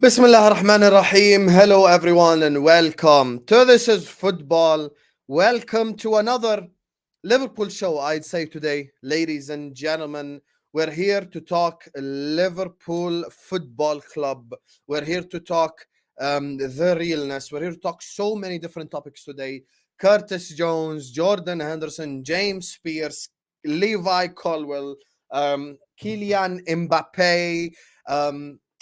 Bismillah ar-Rahman ar-Rahim. Hello everyone and welcome to This is Football. Welcome to another Liverpool show, I'd say today. Ladies and gentlemen, we're here to talk Liverpool Football Club. We're here to talk the realness. We're here to talk so many different topics today. Curtis Jones, Jordan Henderson, James Pearce, Levi Colwill, Kylian Mbappe,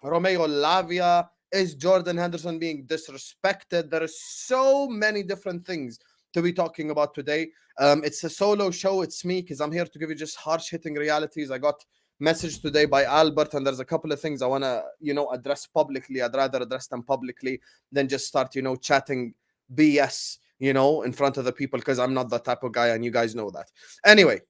Romeo Lavia. Is Jordan Henderson being disrespected? There are so many different things to be talking about today. It's a solo show. It's me because I'm here to give you just harsh hitting realities. I got messaged today by Albert, and there's a couple of things I want to, address publicly. I'd rather address them publicly than just start, chatting BS, in front of the people, because I'm not that type of guy, and you guys know that. Anyway,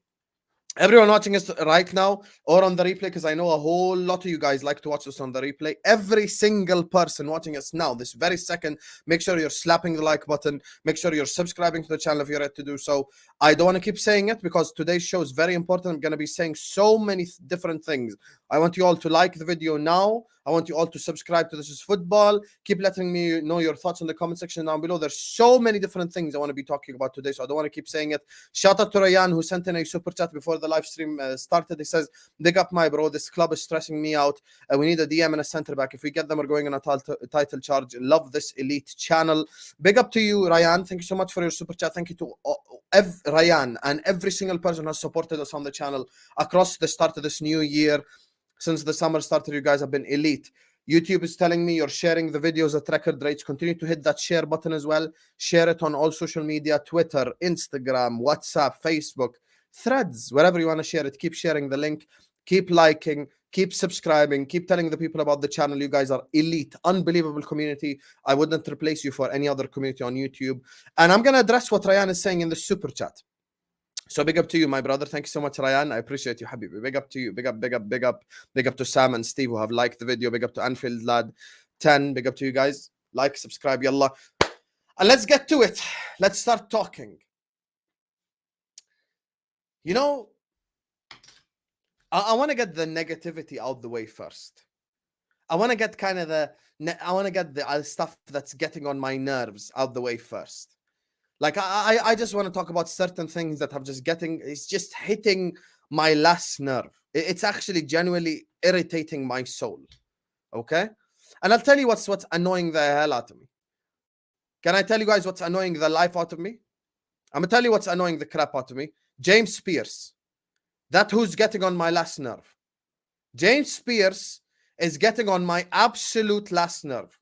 everyone watching us right now or on the replay, because I know a whole lot of you guys like to watch this on the replay. Every single person watching us now, this very second, make sure you're slapping the like button. Make sure you're subscribing to the channel if you're ready to do so. I don't want to keep saying it because today's show is very important. I'm going to be saying so many different things. I want you all to like the video now. I want you all to subscribe to This is Football. Keep letting me know your thoughts in the comment section down below. There's so many different things I want to be talking about today, so I don't want to keep saying it. Shout out to Ryan, who sent in a super chat before the live stream started. He says, "Big up, my bro. This club is stressing me out. We need a DM and a centre back. If we get them, we're going on a title charge. Love this elite channel." Big up to you, Ryan. Thank you so much for your super chat. Thank you to Ryan and every single person who has supported us on the channel across the start of this new year. Since the summer started, you guys have been elite. YouTube is telling me you're sharing the videos at record rates. Continue to hit that share button as well. Share it on all social media, Twitter, Instagram, WhatsApp, Facebook, Threads, wherever you want to share it. Keep sharing the link. Keep liking. Keep subscribing. Keep telling the people about the channel. You guys are elite, unbelievable community. I wouldn't replace you for any other community on YouTube. And I'm going to address what Ryan is saying in the super chat. So big up to you, my brother. Thank you so much, Ryan. I appreciate you, Habibi. Big up to you. Big up, big up, big up. Big up to Sam and Steve who have liked the video. Big up to Anfield Lad 10. Big up to you guys. Like, subscribe, yallah. And let's get to it. Let's start talking. I want to get the negativity out the way first. I want to get kind of the stuff that's getting on my nerves out the way first. Like, I just want to talk about certain things that it's just hitting my last nerve. It's actually genuinely irritating my soul. Okay? And I'll tell you what's annoying the hell out of me. Can I tell you guys what's annoying the life out of me? I'm going to tell you what's annoying the crap out of me. James Pearce. That's who's getting on my last nerve. James Pearce is getting on my absolute last nerve.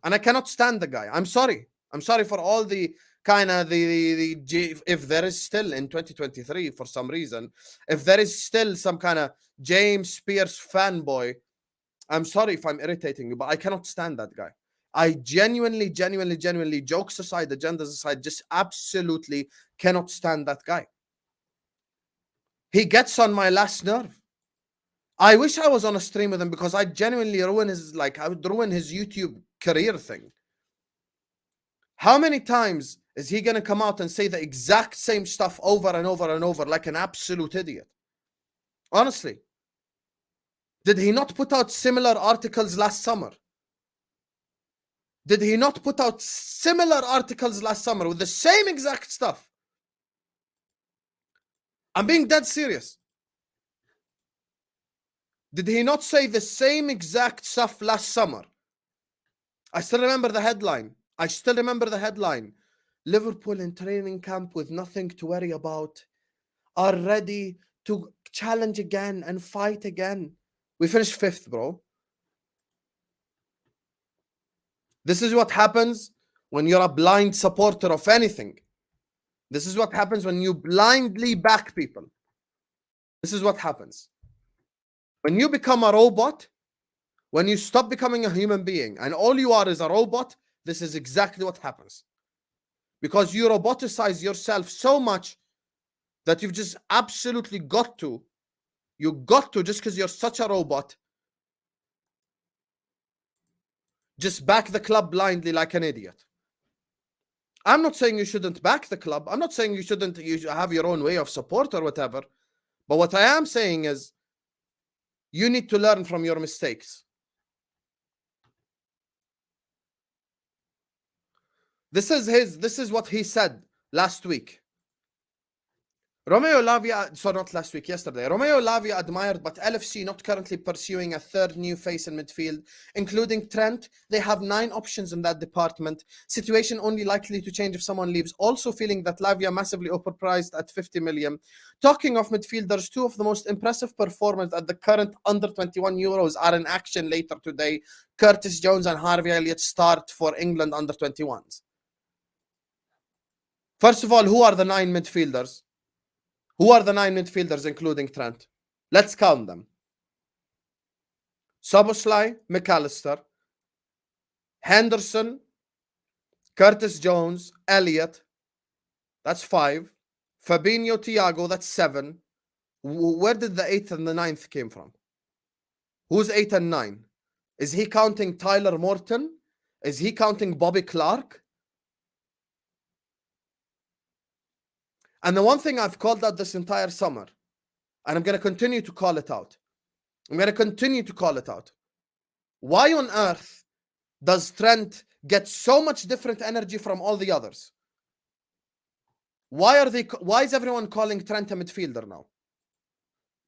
And I cannot stand the guy. I'm sorry. I'm sorry for all the kind of if there is still in 2023 for some reason, if there is still some kind of James Pearce fanboy, I'm sorry if I'm irritating you, but I cannot stand that guy. I genuinely, jokes aside, agendas aside, just absolutely cannot stand that guy. He gets on my last nerve. I wish I was on a stream with him because I genuinely I would ruin his YouTube career thing. How many times is he going to come out and say the exact same stuff over and over and over like an absolute idiot? Honestly. Did he not put out similar articles last summer? Did he not put out similar articles last summer with the same exact stuff? I'm being dead serious. Did he not say the same exact stuff last summer? I still remember the headline. Liverpool in training camp with nothing to worry about, are ready to challenge again and fight again. We finished 5th, bro. This is what happens when you're a blind supporter of anything. This is what happens when you blindly back people. This is what happens. When you become a robot, when you stop becoming a human being and all you are is a robot, this is exactly what happens. Because you roboticize yourself so much that you've just absolutely got to, just because you're such a robot, just back the club blindly like an idiot. I'm not saying you shouldn't back the club. I'm not saying you should have your own way of support or whatever. But what I am saying is you need to learn from your mistakes. This is what he said last week. Romeo Lavia, so not last week, yesterday. Romeo Lavia admired, but LFC not currently pursuing a third new face in midfield, including Trent. They have 9 options in that department. Situation only likely to change if someone leaves. Also feeling that Lavia massively overpriced at 50 million. Talking of midfielders, 2 of the most impressive performers at the current under-21 Euros are in action later today. Curtis Jones and Harvey Elliott start for England under-21s. First of all, who are the 9 midfielders? Who are the 9 midfielders, including Trent? Let's count them. Szoboszlai, McAllister, Henderson, Curtis Jones, Elliott. That's 5. Fabinho, Thiago, that's 7. Where did the 8th and the 9th came from? Who's 8 and 9? Is he counting Tyler Morton? Is he counting Bobby Clark? And the one thing I've called out this entire summer, and I'm going to continue to call it out. Why on earth does Trent get so much different energy from all the others? Why is everyone calling Trent a midfielder now?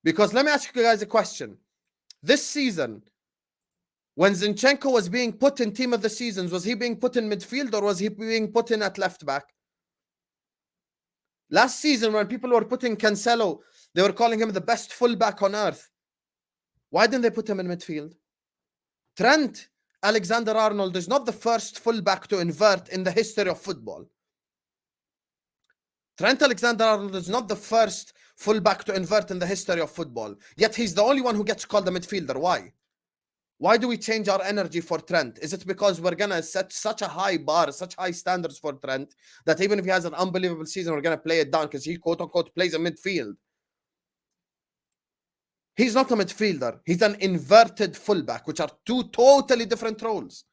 Because let me ask you guys a question. This season, when Zinchenko was being put in team of the seasons, was he being put in midfield or was he being put in at left back? Last season, when people were putting Cancelo, they were calling him the best fullback on earth. Why didn't they put him in midfield? Trent Alexander-Arnold is not the first fullback to invert in the history of football. Trent Alexander-Arnold is not the first fullback to invert in the history of football. Yet he's the only one who gets called a midfielder. Why? Why do we change our energy for Trent? Is it because we're going to set such a high bar, such high standards for Trent, that even if he has an unbelievable season, we're going to play it down because he, quote-unquote, plays a midfield? He's not a midfielder. He's an inverted fullback, which are 2 totally different roles.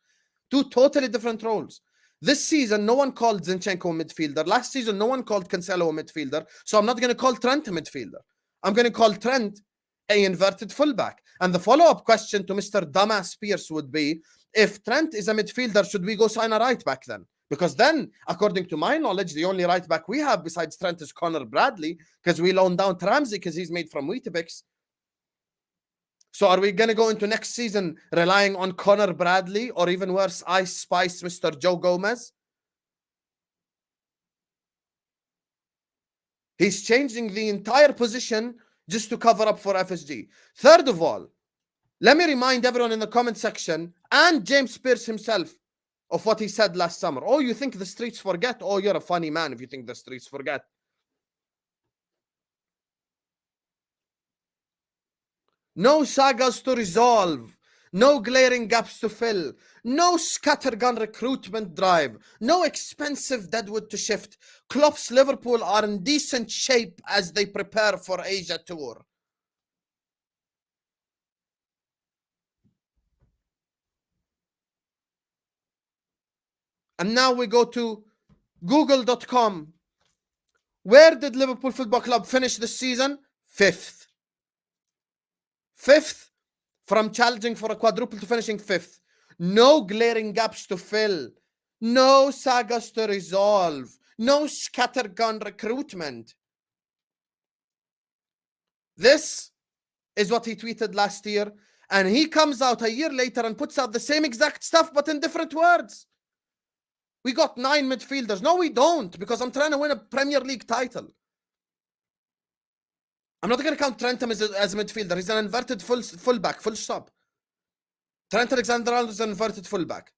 2 totally different roles. This season, no one called Zinchenko a midfielder. Last season, no one called Cancelo a midfielder. So I'm not going to call Trent a midfielder. I'm going to call Trent an inverted fullback. And the follow-up question to Mr. Dumbass Pearce would be, if Trent is a midfielder, should we go sign a right back then? Because then, according to my knowledge, the only right back we have besides Trent is Connor Bradley, because we loaned down Ramsey because he's made from Weetabix. So are we going to go into next season relying on Connor Bradley or even worse, Ice Spice Mr. Joe Gomez? He's changing the entire position just to cover up for FSG. Third of all, let me remind everyone in the comment section and James Pearce himself of what he said last summer. Oh, you think the streets forget? Oh, you're a funny man if you think the streets forget. No sagas to resolve. No glaring gaps to fill. No scattergun recruitment drive. No expensive deadwood to shift. Klopp's Liverpool are in decent shape as they prepare for Asia tour. And now we go to google.com. Where did Liverpool Football Club finish this season? 5th. 5th, from challenging for a quadruple to finishing 5th. No glaring gaps to fill. No sagas to resolve. No scattergun recruitment. This is what he tweeted last year. And he comes out a year later and puts out the same exact stuff, but in different words. We got 9 midfielders. No, we don't, because I'm trying to win a Premier League title. I'm not going to count Trent as a midfielder. He's an inverted fullback, full stop. Trent Alexander-Arnold is an inverted fullback.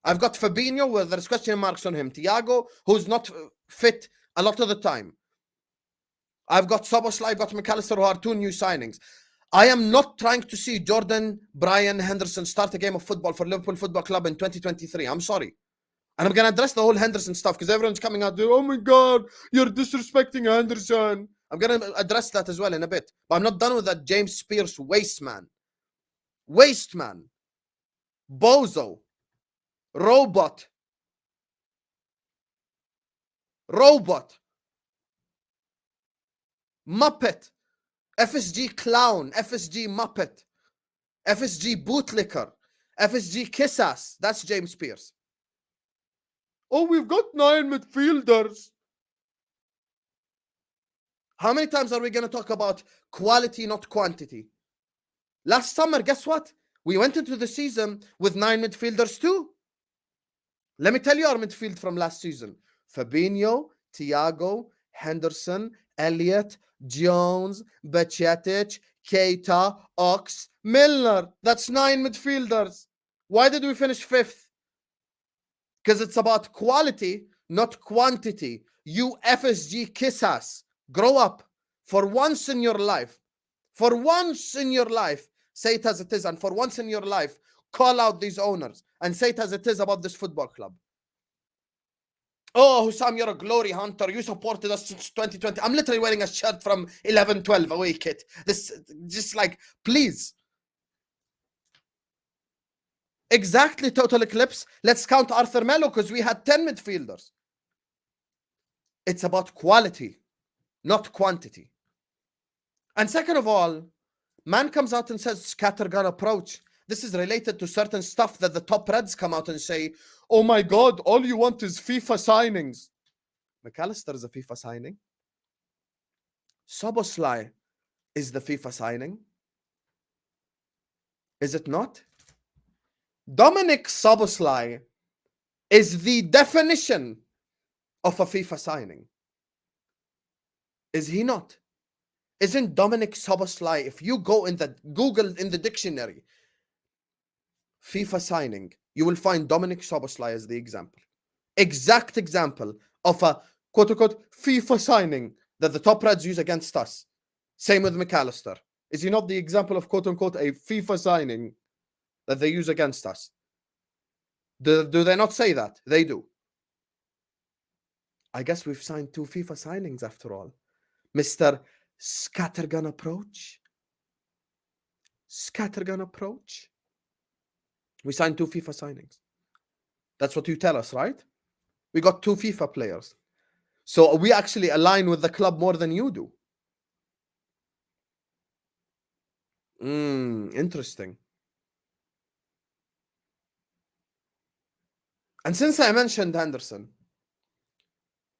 I've got Fabinho, where there's question marks on him. Thiago, who's not fit a lot of the time. I've got Szoboszlai, I've got McAllister, who are 2 new signings. I am not trying to see Jordan, Brian, Henderson start a game of football for Liverpool Football Club in 2023. I'm sorry. And I'm going to address the whole Henderson stuff because everyone's coming out there, oh my God, you're disrespecting Henderson. I'm going to address that as well in a bit. But I'm not done with that James Pearce waste man. Waste man. Bozo. Robot. Muppet. FSG clown. FSG Muppet. FSG bootlicker. FSG kiss ass. That's James Pearce. Oh, we've got 9 midfielders. How many times are we going to talk about quality, not quantity? Last summer, guess what? We went into the season with 9 midfielders too. Let me tell you our midfield from last season. Fabinho, Thiago, Henderson, Elliott, Jones, Bajcetic, Keita, Ox, Milner. That's 9 midfielders. Why did we finish 5th? Because it's about quality, not quantity. You FSG kiss ass. Grow up. For once in your life. For once in your life, say it as it is. And for once in your life, call out these owners and say it as it is about this football club. Oh, Hussam, you're a glory hunter. You supported us since 2020. I'm literally wearing a shirt from 11-12 away kit. This, just like, please. Exactly, total eclipse. Let's count Arthur Melo because we had 10 midfielders. It's about quality, not quantity. And second of all, man comes out and says scattergun approach. This is related to certain stuff that the top Reds come out and say, oh my God, all you want is FIFA signings. McAllister is a FIFA signing. Szoboszlai is the FIFA signing. Is it not? Dominic Szoboszlai is the definition of a FIFA signing. Is he not? Isn't Dominic Szoboszlai, if you go in the Google in the dictionary, FIFA signing, you will find Dominic Szoboszlai as the example. Exact example of a quote-unquote FIFA signing that the top Reds use against us. Same with McAllister. Is he not the example of quote-unquote a FIFA signing that they use against us? Do they not say that? They do. I guess we've signed 2 FIFA signings after all. Mr. Scattergun approach. Scattergun approach. We signed 2 FIFA signings. That's what you tell us, right? We got 2 FIFA players. So we actually align with the club more than you do. Interesting. And since I mentioned Henderson,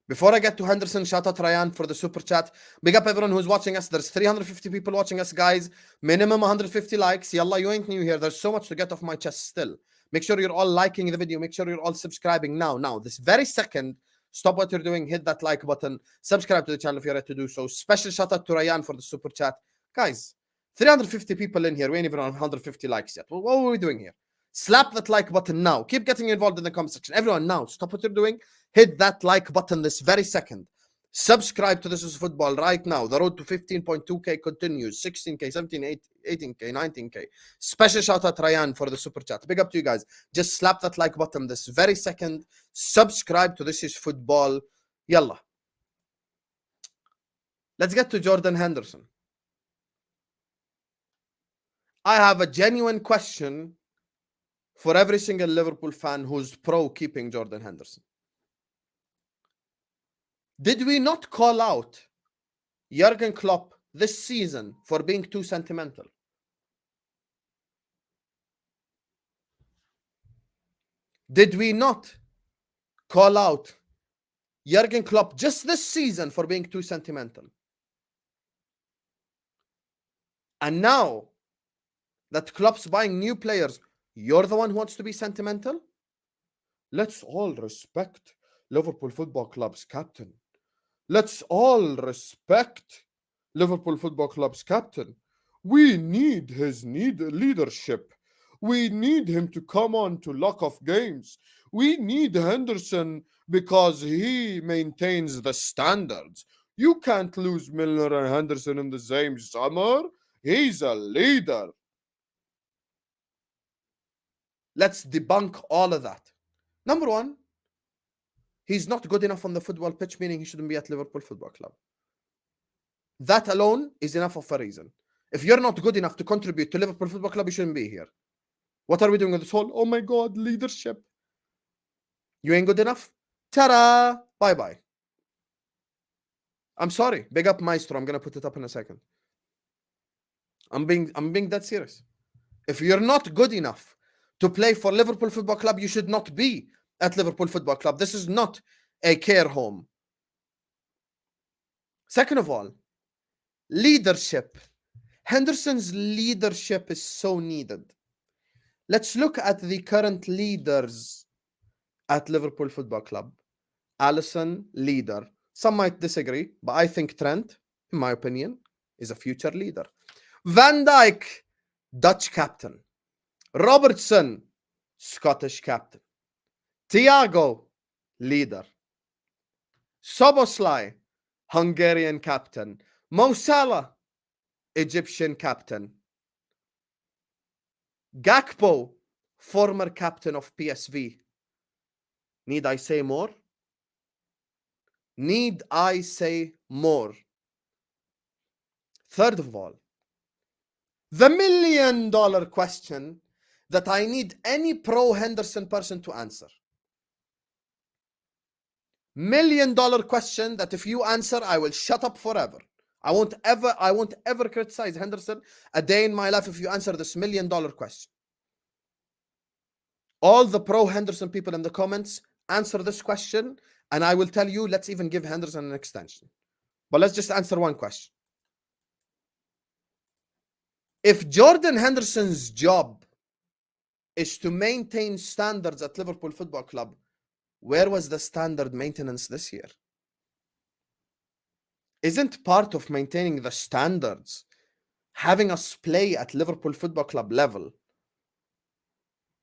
before I get to Henderson, shout out Ryan for the super chat. Big up everyone who's watching us. There's 350 people watching us, guys. Minimum 150 likes. Yalla, you ain't new here. There's so much to get off my chest still. Make sure you're all liking the video. Make sure you're all subscribing now. This very second, stop what you're doing. Hit that like button. Subscribe to the channel if you're ready to do so. Special shout out to Ryan for the super chat. Guys, 350 people in here. We ain't even on 150 likes yet. Well, what are we doing here? Slap that like button now. Keep getting involved in the comment section. Everyone now, stop what you're doing. Hit that like button this very second. Subscribe to This Is Football right now. The road to 15.2k continues. 16k, 17k, 18k, 19k. Special shout out Ryan for the super chat. Big up to you guys. Just slap that like button this very second. Subscribe to This Is Football. Yalla. Let's get to Jordan Henderson. I have a genuine question for every single Liverpool fan who's pro keeping Jordan Henderson. Did we not call out Jurgen Klopp this season for being too sentimental? Did we not call out Jurgen Klopp just this season for being too sentimental? And now that Klopp's buying new players, you're the one who wants to be sentimental? Let's all respect Liverpool Football Club's captain. Let's all respect Liverpool Football Club's captain. We need his leadership. We need him to come on to lock off games. We need Henderson because he maintains the standards. You can't lose Milner and Henderson in the same summer. He's a leader. Let's debunk all of that. Number one, he's not good enough on the football pitch, meaning he shouldn't be at Liverpool Football Club. That alone is enough of a reason. If you're not good enough to contribute to Liverpool Football Club, you shouldn't be here. What are we doing with this whole, oh my God, leadership? You ain't good enough? Ta-da! Bye-bye. I'm sorry. Big up Maestro. I'm going to put it up in a second. I'm being that serious. If you're not good enough to play for Liverpool Football Club, you should not be at Liverpool Football Club. This is not a care home. Second of all, leadership. Henderson's leadership is so needed. Let's look at the current leaders at Liverpool Football Club. Alisson, leader. Some might disagree, but I think Trent, in my opinion, is a future leader. Van Dijk, Dutch captain. Robertson, Scottish captain. Thiago, leader. Szoboszlai, Hungarian captain. Mo Salah, Egyptian captain. Gakpo, former captain of PSV. Need I say more? Need I say more? Third of all, the $1 million question that I need any pro-Henderson person to answer. $1 million question that if you answer, I will shut up forever. I won't ever criticize Henderson a day in my life if you answer this $1 million question. All the pro-Henderson people in the comments, answer this question, and I will tell you, let's even give Henderson an extension. But let's just answer one question. If Jordan Henderson's job is to maintain standards at Liverpool Football Club, where was the standard maintenance this year? Isn't part of maintaining the standards having us play at Liverpool Football Club level?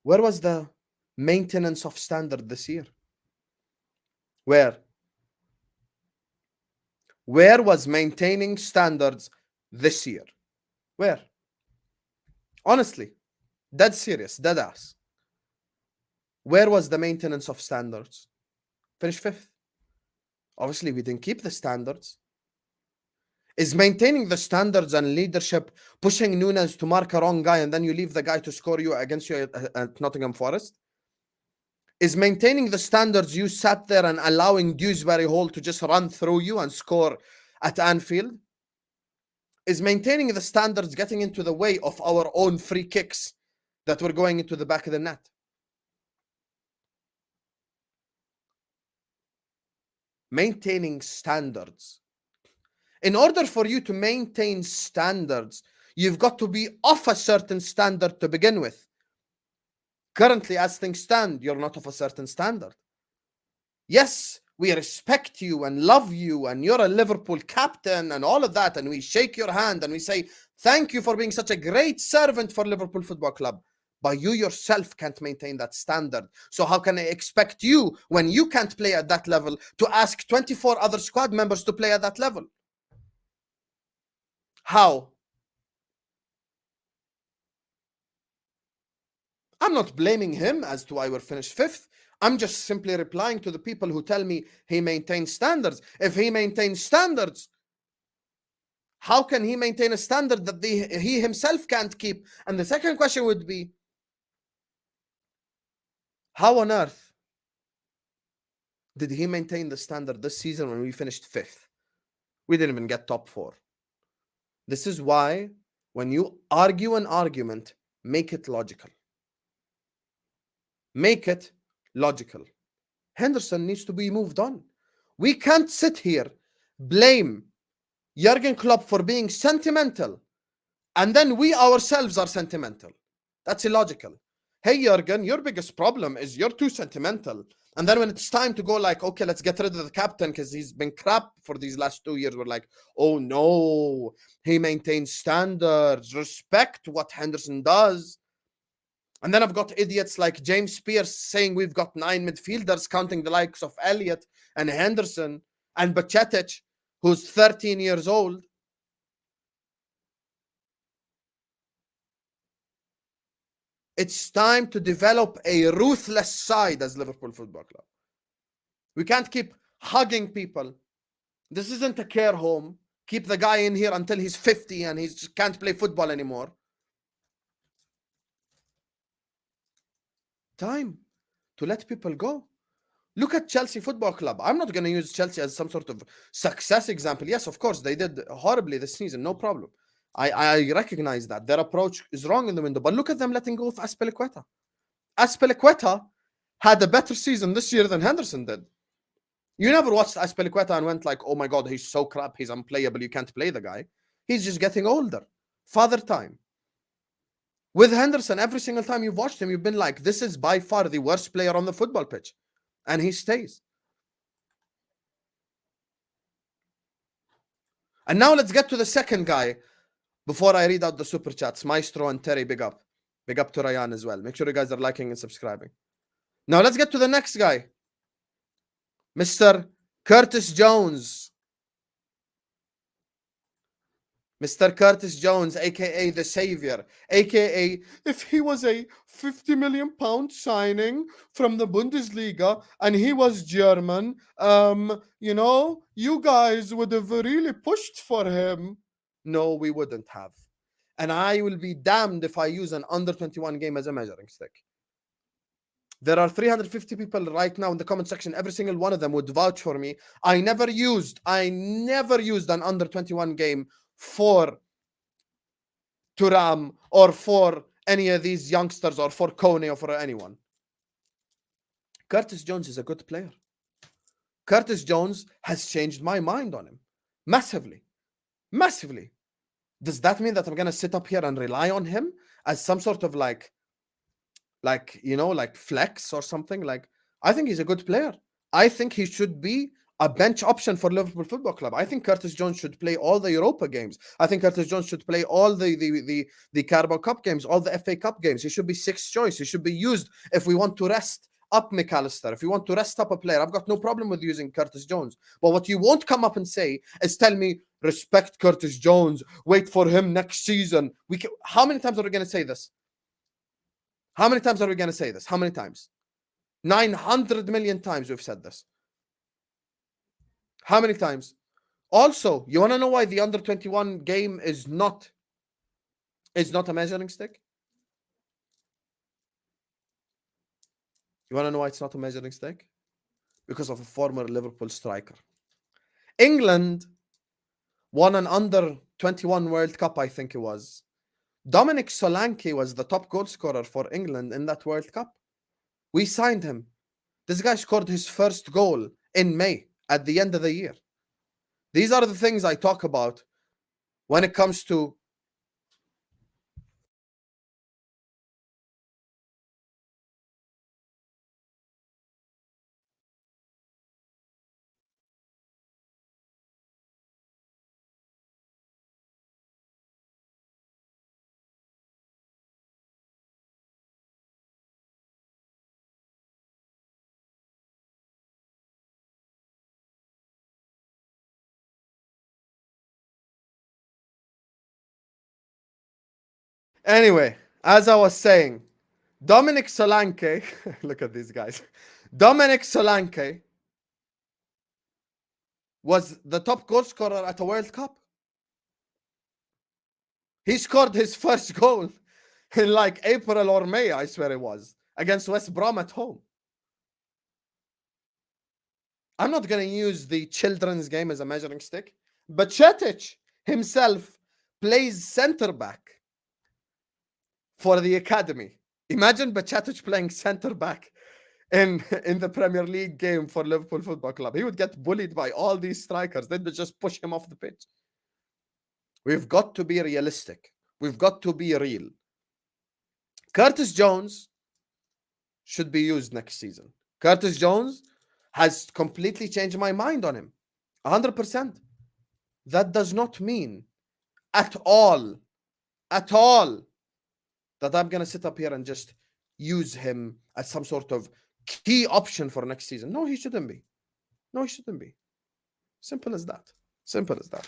Where was the maintenance of standard this year? Where was maintaining standards this year? Where? Honestly, dead serious, dead ass. Where was the maintenance of standards? Finished 5th. Obviously, we didn't keep the standards. Is maintaining the standards and leadership pushing Nunes to mark a wrong guy and then you leave the guy to score you against you at Nottingham Forest? Is maintaining the standards you sat there and allowing Dewsbury Hall to just run through you and score at Anfield? Is maintaining the standards getting into the way of our own free kicks that were going into the back of the net? Maintaining standards. In order for you to maintain standards, you've got to be of a certain standard to begin with. Currently, as things stand, you're not of a certain standard. Yes, we respect you and love you, and you're a Liverpool captain and all of that, and we shake your hand and we say, thank you for being such a great servant for Liverpool Football Club. But you yourself can't maintain that standard. So how can I expect you, when you can't play at that level, to ask 24 other squad members to play at that level? How? I'm not blaming him as to why we're finished 5th. I'm just simply replying to the people who tell me he maintains standards. If he maintains standards, how can he maintain a standard that he himself can't keep? And the second question would be, how on earth did he maintain the standard this season when we finished 5th? We didn't even get top 4. This is why when you argue an argument, make it logical. Make it logical. Henderson needs to be moved on. We can't sit here, blame Jurgen Klopp for being sentimental, and then we ourselves are sentimental. That's illogical. Hey, Jurgen, your biggest problem is you're too sentimental. And then when it's time to go like, okay, let's get rid of the captain because he's been crap for these last 2 years, we're like, oh no, he maintains standards, respect what Henderson does. And then I've got idiots like James Pearce saying we've got 9 midfielders, counting the likes of Elliott and Henderson and Bajcetic, who's 13 years old. It's time to develop a ruthless side as Liverpool Football Club. We can't keep hugging people. This isn't a care home. Keep the guy in here until he's 50 and he just can't play football anymore. Time to let people go. Look at Chelsea Football Club. I'm not going to use Chelsea as some sort of success example. Yes, of course, they did horribly this season. No problem. I recognize that. Their approach is wrong in the window. But look at them letting go of Azpilicueta. Azpilicueta had a better season this year than Henderson did. You never watched Azpilicueta and went like, oh my God, he's so crap, he's unplayable, you can't play the guy. He's just getting older. Father time. With Henderson, every single time you've watched him, you've been like, this is by far the worst player on the football pitch. And he stays. And now let's get to the second guy before I read out the super chats. Maestro and Terry, big up. Big up to Ryan as well. Make sure you guys are liking and subscribing. Now let's get to the next guy. Mr. Curtis Jones. Mr. Curtis Jones, aka the Savior, aka if he was a £50 million signing from the Bundesliga and he was German, you know, you guys would have really pushed for him. No, we wouldn't have. And I will be damned if I use an under 21 game as a measuring stick. There are 350 people right now in the comment section. Every single one of them would vouch for me. I never used an under 21 game for Thuram or for any of these youngsters or for Kone or for anyone. Curtis Jones is a good player. Curtis Jones has changed my mind on him. Massively. Massively. Does that mean that I'm going to sit up here and rely on him as some sort of like, you know, like flex or something? Like, I think he's a good player. I think he should be a bench option for Liverpool Football Club. I think Curtis Jones should play all the Europa games. I think Curtis Jones should play all the Carabao Cup games, all the FA Cup games. He should be sixth choice. He should be used if we want to rest up McAllister, if we want to rest up a player. I've got no problem with using Curtis Jones. But what you won't come up and say is tell me, respect Curtis Jones, wait for him next season. How many times are we going to say this? How many times are we going to say this? How many times? 900 million times we've said this. How many times? Also, you want to know why the under 21 game is not a measuring stick? You want to know why it's not a measuring stick? Because of a former Liverpool striker. England won an under 21 World Cup, I think it was. Dominic Solanke was the top goal scorer for England in that World Cup. We signed him. This guy scored his first goal in May at the end of the year. These are the things I talk about when it comes to anyway, as I was saying, Dominic Solanke, look at these guys. Dominic Solanke was the top goal scorer at a World Cup. He scored his first goal in like April or May, I swear it was, against West Brom at home. I'm not going to use the children's game as a measuring stick, but Cetic himself plays centre-back for the academy. Imagine Bajcetic playing centre-back in the Premier League game for Liverpool Football Club. He would get bullied by all these strikers. They'd just push him off the pitch. We've got to be realistic. We've got to be real. Curtis Jones should be used next season. Curtis Jones has completely changed my mind on him. 100%. That does not mean at all that I'm going to sit up here and just use him as some sort of key option for next season. No, he shouldn't be. No, he shouldn't be. Simple as that. Simple as that.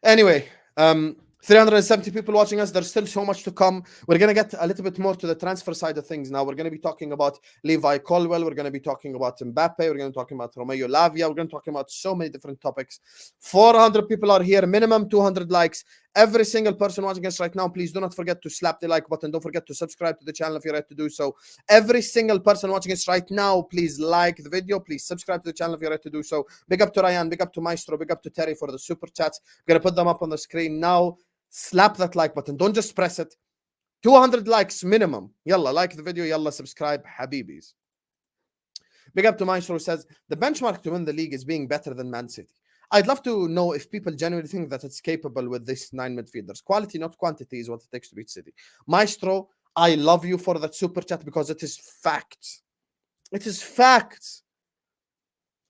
Anyway, 370 people watching us. There's still so much to come. We're going to get a little bit more to the transfer side of things now. We're going to be talking about Levi Colwill. We're going to be talking about Mbappe. We're going to be talking about Romeo, Lavia. We're going to be talking about so many different topics. 400 people are here. Minimum 200 likes. Every single person watching us right now, please do not forget to slap the like button. Don't forget to subscribe to the channel if you're ready to do so. Every single person watching us right now, please like the video. Please subscribe to the channel if you're ready to do so. Big up to Ryan. Big up to Maestro. Big up to Terry for the super chats. We're going to put them up on the screen now. Slap that like button. Don't just press it. 200 likes minimum. Yalla, like the video. Yalla, subscribe. Habibis. Big up to Maestro, who says the benchmark to win the league is being better than Man City. I'd love to know if people genuinely think that it's capable with these 9 midfielders. Quality, not quantity, is what it takes to beat City. Maestro, I love you for that super chat because it is fact. It is fact.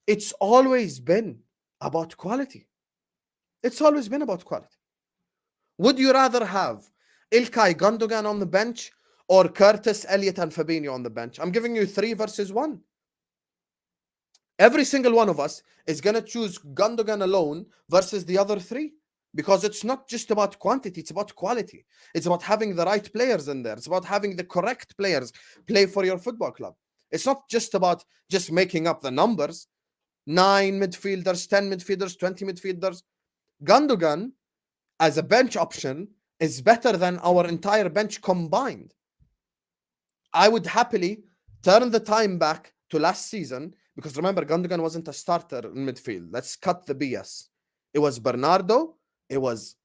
It's always been about quality. It's always been about quality. Would you rather have Ilkay Gundogan on the bench or Curtis, Elliott, and Fabinho on the bench? I'm giving you 3 versus 1. Every single one of us is going to choose Gundogan alone versus the other 3. Because it's not just about quantity, it's about quality. It's about having the right players in there. It's about having the correct players play for your football club. It's not just about just making up the numbers. 9 midfielders, 10 midfielders, 20 midfielders. Gundogan, as a bench option, is better than our entire bench combined. I would happily turn the time back to last season, because remember, Gundogan wasn't a starter in midfield. Let's cut the BS. It was Bernardo, it was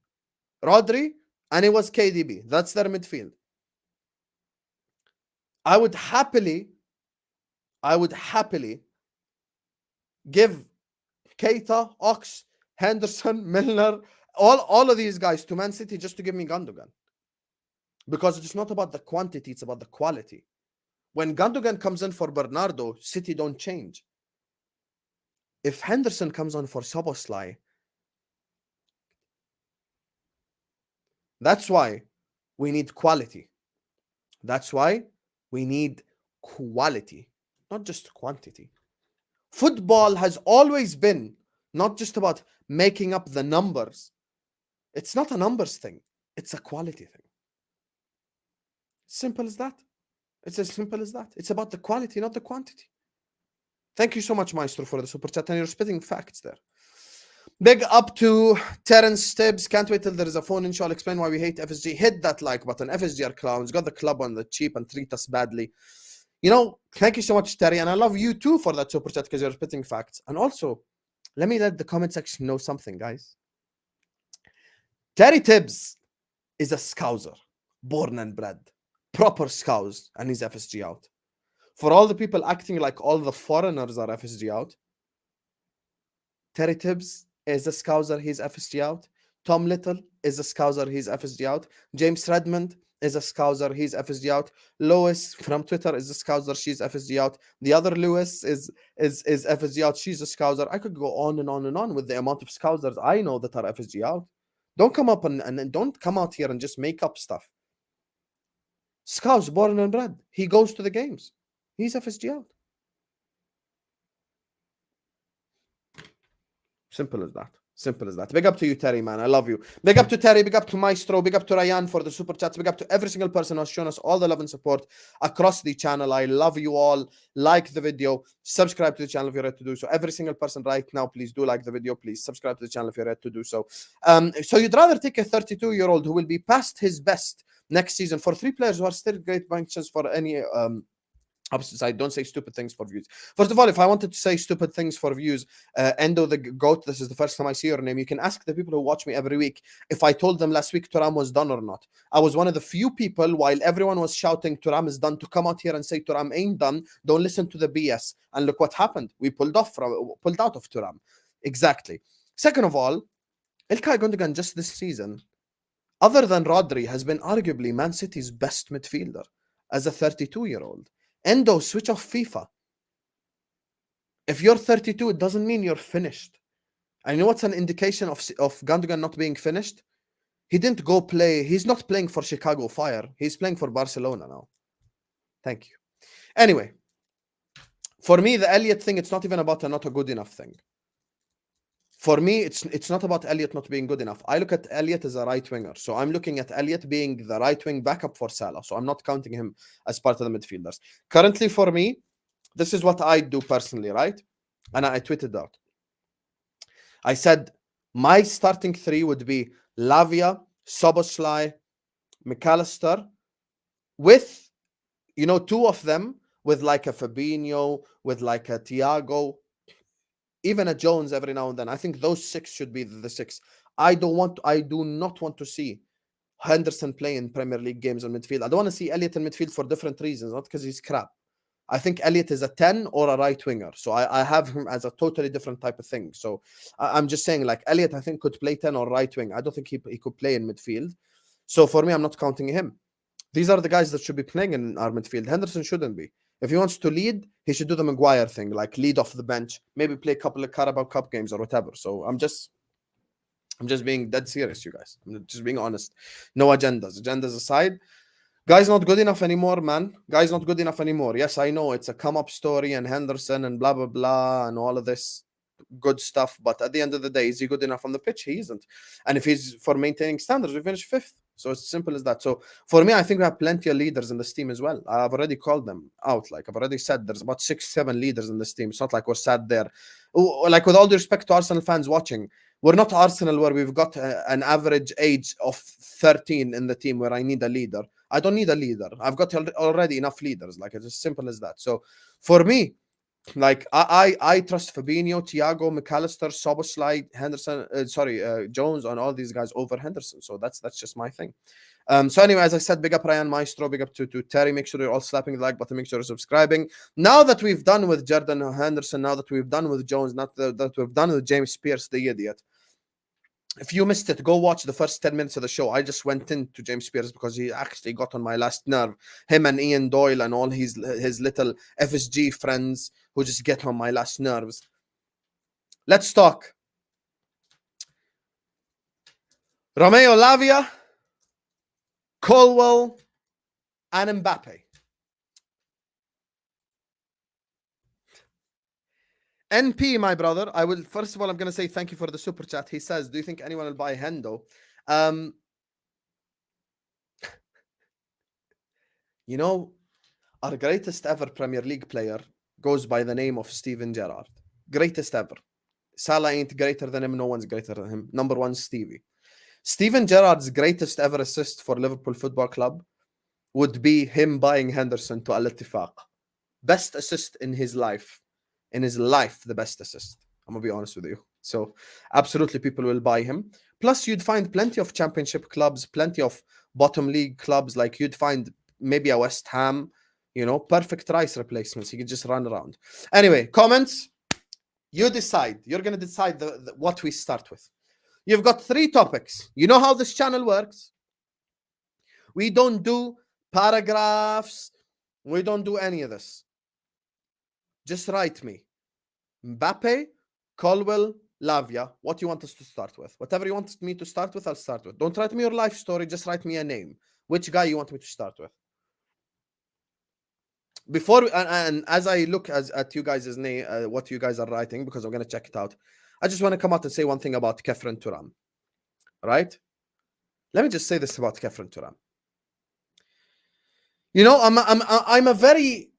Rodri, and it was KDB. That's their midfield. I would happily give Keita, Ox, Henderson, Milner, all of these guys to Man City just to give me Gundogan. Because it's not about the quantity, it's about the quality. When Gundogan comes in for Bernardo, City don't change. If Henderson comes on for Szoboszlai, that's why we need quality. That's why we need quality, not just quantity. Football has always been not just about making up the numbers. It's not a numbers thing. It's a quality thing. Simple as that. It's as simple as that. It's about the quality, not the quantity. Thank you so much, Maestro, for the super chat. And you're spitting facts there. Big up to Terence Tibbs. Can't wait till there is a phone in show. I'll explain why we hate FSG. Hit that like button. FSG are clowns. Got the club on the cheap and treat us badly. You know, thank you so much, Terry. And I love you too for that super chat because you're spitting facts. And also, let the comment section know something, guys. Terry Tibbs is a Scouser. Born and bred. Proper Scouse. And he's FSG out. For all the people acting like all the foreigners are FSG out, Terry Tibbs is a Scouser, he's FSG out. Tom Little is a Scouser, he's FSG out. James Redmond is a Scouser, he's FSG out. Lois from Twitter is a Scouser, she's FSG out. The other Lewis is FSG out, she's a Scouser. I could go on and on and on with the amount of Scousers I know that are FSG out. Don't come up and don't come out here and just make up stuff. Scouse, born and bred. He goes to the games. He's FSG out. Simple as that. Simple as that. Big up to you, Terry, man. I love you. Big up to Terry. Big up to Maestro. Big up to Ryan for the super chats. Big up to every single person who has shown us all the love and support across the channel. I love you all. Like the video. Subscribe to the channel if you're ready to do so. Every single person right now, please do like the video. Please subscribe to the channel if you're ready to do so. So you'd rather take a 32-year-old who will be past his best next season for 3 players who are still great benches for any opposite side. Don't say stupid things for views. First of all, if I wanted to say stupid things for views, Endo the GOAT, this is the first time I see your name. You can ask the people who watch me every week if I told them last week Thuram was done or not. I was one of the few people, while everyone was shouting Thuram is done, to come out here and say Thuram ain't done. Don't listen to the BS. And look what happened. We pulled out of Thuram. Exactly. Second of all, Ilkay Gundogan just this season, other than Rodri, has been arguably Man City's best midfielder as a 32-year-old. Endo, switch off FIFA. If you're 32, it doesn't mean you're finished. And you know what's an indication of Gundogan not being finished? He didn't go play. He's not playing for Chicago Fire. He's playing for Barcelona now. Thank you. Anyway, for me, the Elliott thing, it's not even about a not a good enough thing. For me, it's not about Elliott not being good enough. I look at Elliott as a right winger. So I'm looking at Elliott being the right wing backup for Salah. So I'm not counting him as part of the midfielders. Currently, for me, this is what I do personally, right? And I tweeted out. I said my starting 3 would be Lavia, Szoboszlai, McAllister, with, 2 of them with like a Fabinho, with like a Thiago, even a Jones every now and then. I think those 6 should be the 6. I do not want to see Henderson play in Premier League games in midfield. I don't want to see Elliott in midfield for different reasons, not because he's crap. I think Elliot is a 10 or a right winger. So I have him as a totally different type of thing. So I'm just saying, like, Elliot, I think, could play 10 or right wing. I don't think he could play in midfield. So for me, I'm not counting him. These are the guys that should be playing in our midfield. Henderson shouldn't be. If he wants to lead, he should do the Maguire thing, like lead off the bench, maybe play a couple of Carabao Cup games or whatever. So I'm just being dead serious, you guys. I'm just being honest. No agendas. Agendas aside. Guy's not good enough anymore, man. Guy's not good enough anymore. Yes, I know it's a come-up story and Henderson and blah, blah, blah and all of this good stuff. But at the end of the day, is he good enough on the pitch? He isn't. And if he's for maintaining standards, we finish 5th. So it's simple as that. So for me, I think we have plenty of leaders in this team as well. I've already called them out. Like I've already said, there's about 6-7 leaders in this team. It's not like we're sat there. Like with all due respect to Arsenal fans watching, we're not Arsenal where we've got an average age of 13 in the team where I need a leader. I don't need a leader. I've got already enough leaders. Like it's as simple as that. So for me, like I trust Fabinho, Thiago, McAllister, Szoboszlai, Henderson, Jones, and all these guys over Henderson. So that's just my thing. So anyway, as I said, big up Ryan Maestro, big up to Terry. Make sure you're all slapping the like button. Make sure you're subscribing. Now that we've done with Jordan Henderson, now that we've done with Jones, not that we've done with James Pearce, the idiot. If you missed it, go watch the first 10 minutes of the show. I just went into James Pearce because he actually got on my last nerve. Him and Ian Doyle and all his little FSG friends who just get on my last nerves. Let's talk. Romeo, Lavia, Colwill, and Mbappe. NP, my brother. I will first of all, I'm going to say thank you for the super chat. He says, do you think anyone will buy Hendo? You know, our greatest ever Premier League player goes by the name of Steven Gerrard. Greatest ever. Salah ain't greater than him. No one's greater than him. Number one, Stevie. Steven Gerrard's greatest ever assist for Liverpool Football Club would be him buying Henderson to Al-Ittifaq. Best assist in his life. In his life, the best assist. I'm going to be honest with you. So, absolutely, people will buy him. Plus, you'd find plenty of championship clubs, plenty of bottom league clubs. Like, you'd find maybe a West Ham, you know, perfect Rice replacements. He could just run around. Anyway, comments. You decide. You're going to decide what we start with. You've got 3 topics. You know how this channel works. We don't do paragraphs. We don't do any of this. Just write me. Mbappe, Colwill, Lavia. What you want us to start with? Whatever you want me to start with, I'll start with. Don't write me your life story. Just write me a name. Which guy you want me to start with? Before and as I look at you guys' name, what you guys are writing, because I'm going to check it out, I just want to come out and say one thing about Kefren Thuram. Right? Let me just say this about Kefren Thuram. You know, I'm a very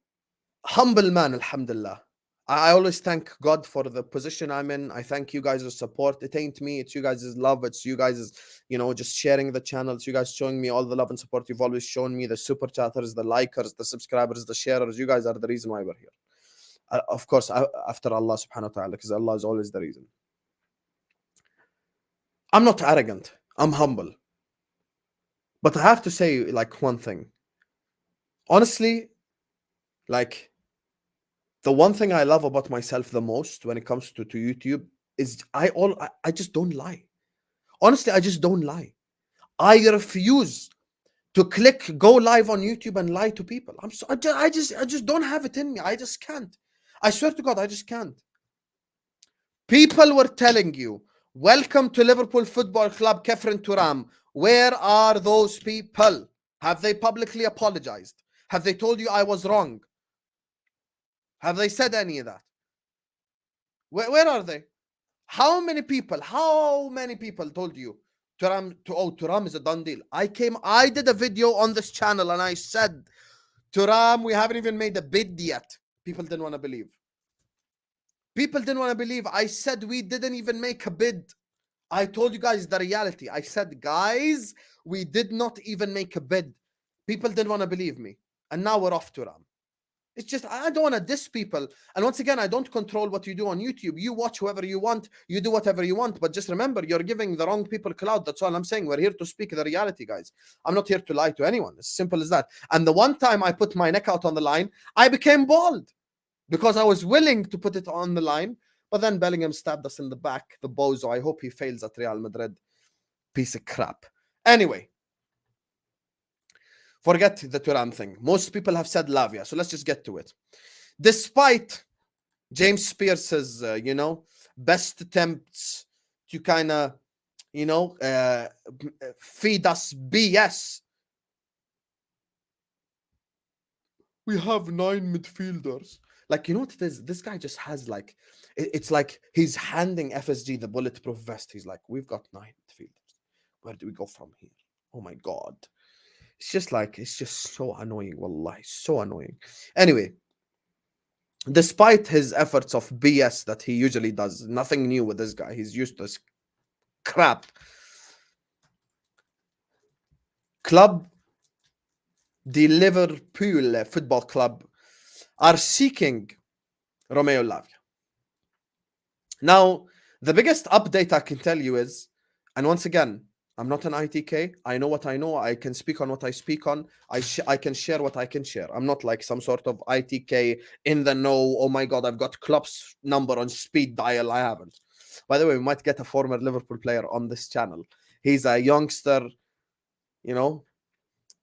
humble man, alhamdulillah. I always thank God for the position I'm in. I thank you guys' support. It ain't me. It's you guys' love. It's you guys', you know, just sharing the channel. It's you guys showing me all the love and support you've always shown me. The super chatters, the likers, the subscribers, the sharers. You guys are the reason why we're here. Of course, after Allah subhanahu wa ta'ala, because Allah is always the reason. I'm not arrogant. I'm humble. But I have to say, like, one thing. Honestly, like, the one thing I love about myself the most when it comes to YouTube is I just don't lie. Honestly, I just don't lie. I refuse to click go live on YouTube and lie to people. I just don't have it in me. I just can't. I swear to God, I just can't. People were telling you, welcome to Liverpool Football Club, Kefren Thuram. Where are those people? Have they publicly apologized? Have they told you I was wrong? Have they said any of that? Where are they? How many people told you Thuram is a done deal? I did a video on this channel and I said, Thuram, we haven't even made a bid yet. People didn't want to believe. People didn't want to believe. I said we didn't even make a bid. I told you guys the reality. I said, guys, we did not even make a bid. People didn't want to believe me. And now we're off Thuram. It's just, I don't want to diss people. And once again, I don't control what you do on YouTube. You watch whoever you want. You do whatever you want. But just remember, you're giving the wrong people clout. That's all I'm saying. We're here to speak the reality, guys. I'm not here to lie to anyone. It's simple as that. And the one time I put my neck out on the line, I became bald because I was willing to put it on the line. But then Bellingham stabbed us in the back, the bozo. I hope he fails at Real Madrid. Piece of crap. Anyway. Forget the Thuram thing. Most people have said Lavia, so let's just get to it. Despite James Pearce's, best attempts to kind of, feed us BS, we have 9 midfielders. Like, you know what it is? This guy just has like, it's like he's handing FSG the bulletproof vest. He's like, we've got 9 midfielders. Where do we go from here? Oh my God. It's just so annoying, wallahi, so annoying. Anyway, despite his efforts of BS that he usually does, nothing new with this guy. He's used to this crap. The Liverpool Football Club are seeking Romeo Lavia. Now, the biggest update I can tell you is, and once again, I'm not an ITK. I know what I know. I can speak on what I speak on. I can share what I can share. I'm not like some sort of ITK in the know. Oh my God, I've got Klopp's number on speed dial. I haven't. By the way, we might get a former Liverpool player on this channel. He's a youngster,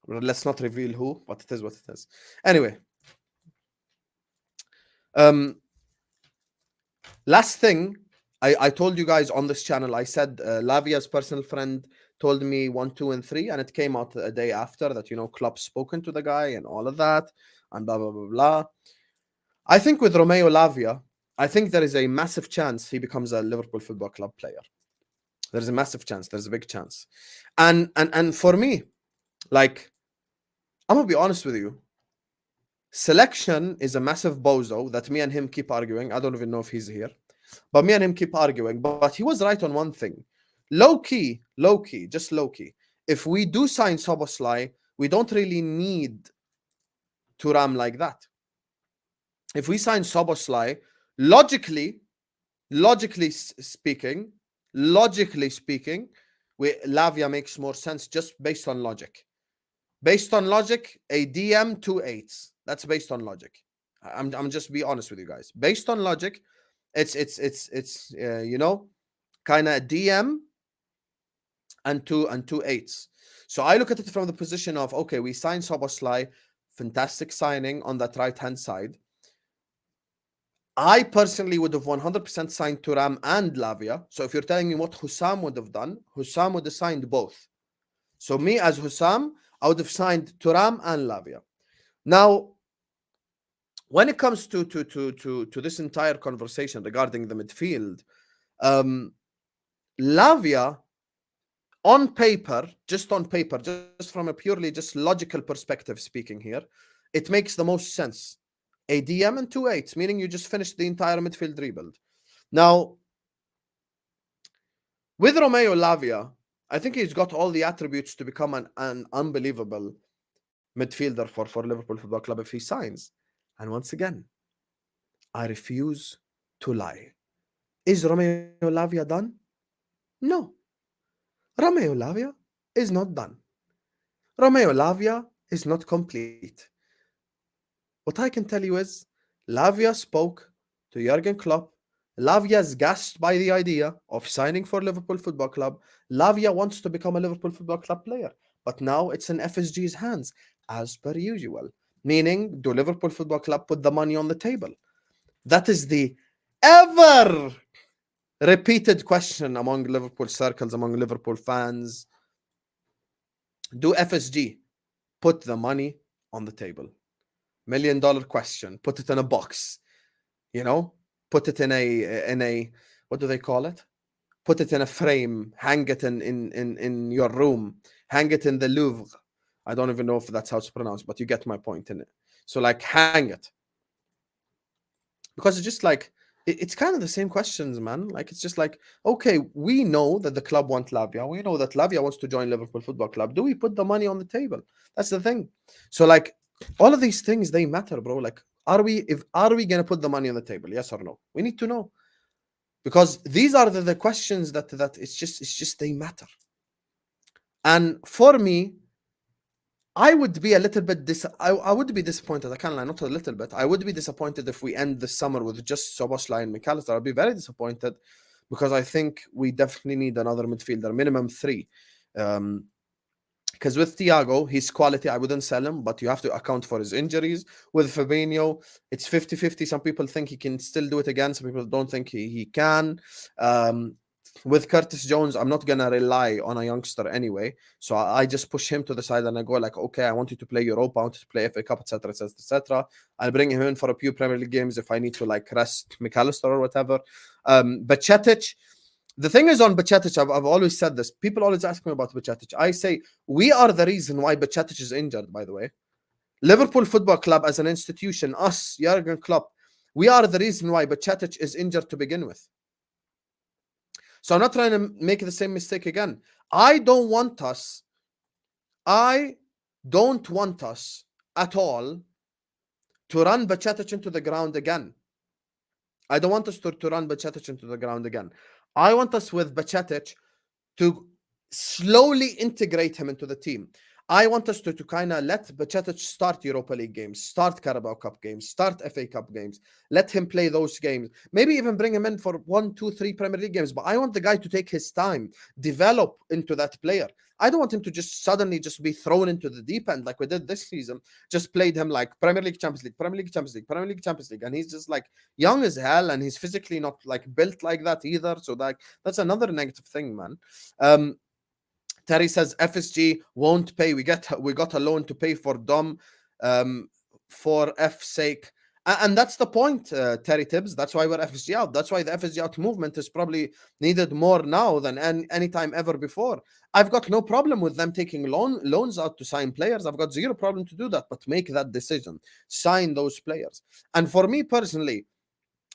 let's not reveal who, but it is what it is. Anyway. Last thing, I told you guys on this channel, I said Lavia's personal friend told me 1, 2, and 3, and it came out a day after that, Klopp spoken to the guy and all of that, and blah, blah, blah, blah. I think with Romeo Lavia, I think there is a massive chance he becomes a Liverpool Football Club player. There's a massive chance. There's a big chance. And for me, like, I'm going to be honest with you. Selection is a massive bozo that me and him keep arguing. I don't even know if he's here. But me and him keep arguing. But he was right on one thing. Low-key, just low-key. If we do sign Szoboszlai, we don't really need Thuram like that. If we sign Szoboszlai, logically speaking, Lavia makes more sense just based on logic. Based on logic, a DM 2 8s. That's based on logic. I'm just be honest with you guys. Based on logic, it's kind of DM and 2 8s. So I look at it from the position of, okay, we signed Szoboszlai, fantastic signing on that right-hand side. I personally would have 100% signed Thuram and Lavia. So if you're telling me what Hussam would have done, Hussam would have signed both. So me as Hussam, I would have signed Thuram and Lavia. Now, when it comes to this entire conversation regarding the midfield, Lavia, on paper, just from a purely just logical perspective speaking here, it makes the most sense. A DM and 2 8s, meaning you just finished the entire midfield rebuild. Now, with Romeo Lavia, I think he's got all the attributes to become an unbelievable midfielder for Liverpool Football Club if he signs. And once again, I refuse to lie. Is Romeo Lavia done? No. Romeo Lavia is not done. Romeo Lavia is not complete. What I can tell you is, Lavia spoke to Jurgen Klopp. Lavia is gassed by the idea of signing for Liverpool Football Club. Lavia wants to become a Liverpool Football Club player. But now it's in FSG's hands, as per usual. Meaning, do Liverpool Football Club put the money on the table? That is the ever repeated question among Liverpool circles, among Liverpool fans. Do FSG put the money on the table? $1 million question. Put it in a box. Put it in a what do they call it? Put it in a frame. Hang it in your room. Hang it in the Louvre. I don't even know if that's how it's pronounced, but you get my point in it. So like hang it. Because it's just like, it's kind of the same questions, man. Like, it's just like, okay, we know that the club wants Lavia. We know that Lavia wants to join Liverpool Football Club. Do we put the money on the table? That's the thing. So like, all of these things, they matter, bro. Like, Are we going to put the money on the table? Yes or no? We need to know, because these are the questions that it's just they matter. And for me, I would be a little bit I would be disappointed. I can't lie, not a little bit. I would be disappointed if we end the summer with just Szoboszlai and McAllister. I'd be very disappointed, because I think we definitely need another midfielder, minimum 3. Because with Thiago, he's quality. I wouldn't sell him, but you have to account for his injuries. With Fabinho, it's 50-50. Some people think he can still do it again. Some people don't think he can. With Curtis Jones, I'm not going to rely on a youngster anyway. So I just push him to the side and I go like, okay, I want you to play Europa. I want you to play FA Cup, etc., etc., etc. I'll bring him in for a few Premier League games if I need to like rest McAllister or whatever. Bajcetic, the thing is on Bajcetic, I've always said this. People always ask me about Bajcetic. I say, we are the reason why Bajcetic is injured, by the way. Liverpool Football Club as an institution, us, Jurgen Klopp, we are the reason why Bajcetic is injured to begin with. So I'm not trying to make the same mistake again. I don't want us at all to run Bajcetic into the ground again. I don't want us to run Bajcetic into the ground again. I want us with Bajcetic to slowly integrate him into the team. I want us to kind of let Bajcetic start Europa League games, start Carabao Cup games, start FA Cup games. Let him play those games. Maybe even bring him in for 1, 2, 3 Premier League games. But I want the guy to take his time, develop into that player. I don't want him to just suddenly just be thrown into the deep end like we did this season. Just played him like Premier League, Champions League, Premier League, Champions League, Premier League, Champions League. And he's just like young as hell, and he's physically not like built like that either. So like that's another negative thing, man. Terry says FSG won't pay. We got a loan to pay for Dom for F's sake. And that's the point, Terry Tibbs. That's why we're FSG out. That's why the FSG out movement is probably needed more now than any time ever before. I've got no problem with them taking loans out to sign players. I've got zero problem to do that, but make that decision. Sign those players. And for me personally,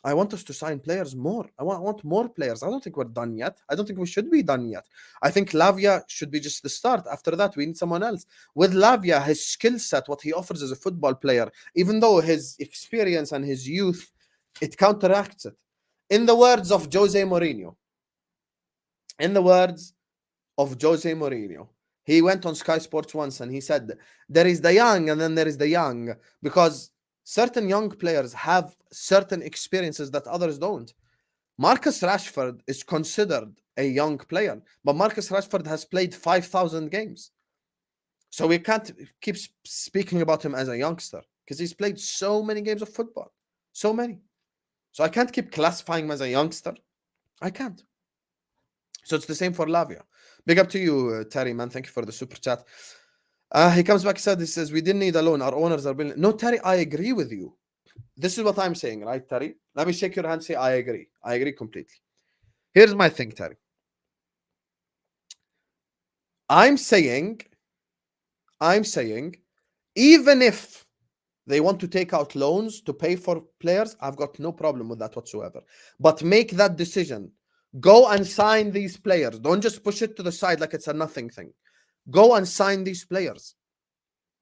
I want us to sign players more. I want more players. I don't think we're done yet. I don't think we should be done yet. I think Lavia should be just the start. After that, we need someone else. With Lavia, his skill set, what he offers as a football player, even though his experience and his youth, it counteracts it. In the words of Jose Mourinho, he went on Sky Sports once and he said, there is the young and then there is the young, because certain young players have certain experiences that others don't. Marcus Rashford is considered a young player, but Marcus Rashford has played 5,000 games. So we can't keep speaking about him as a youngster because he's played so many games of football. So many. So I can't keep classifying him as a youngster. I can't. So it's the same for Lavia. Big up to you, Terry, man. Thank you for the super chat. He comes back, he says, we didn't need a loan. Our owners are building. No, Terry, I agree with you. This is what I'm saying, right, Terry? Let me shake your hand and say, I agree. I agree completely. Here's my thing, Terry. I'm saying, even if they want to take out loans to pay for players, I've got no problem with that whatsoever. But make that decision. Go and sign these players. Don't just push it to the side like it's a nothing thing. Go and sign these players,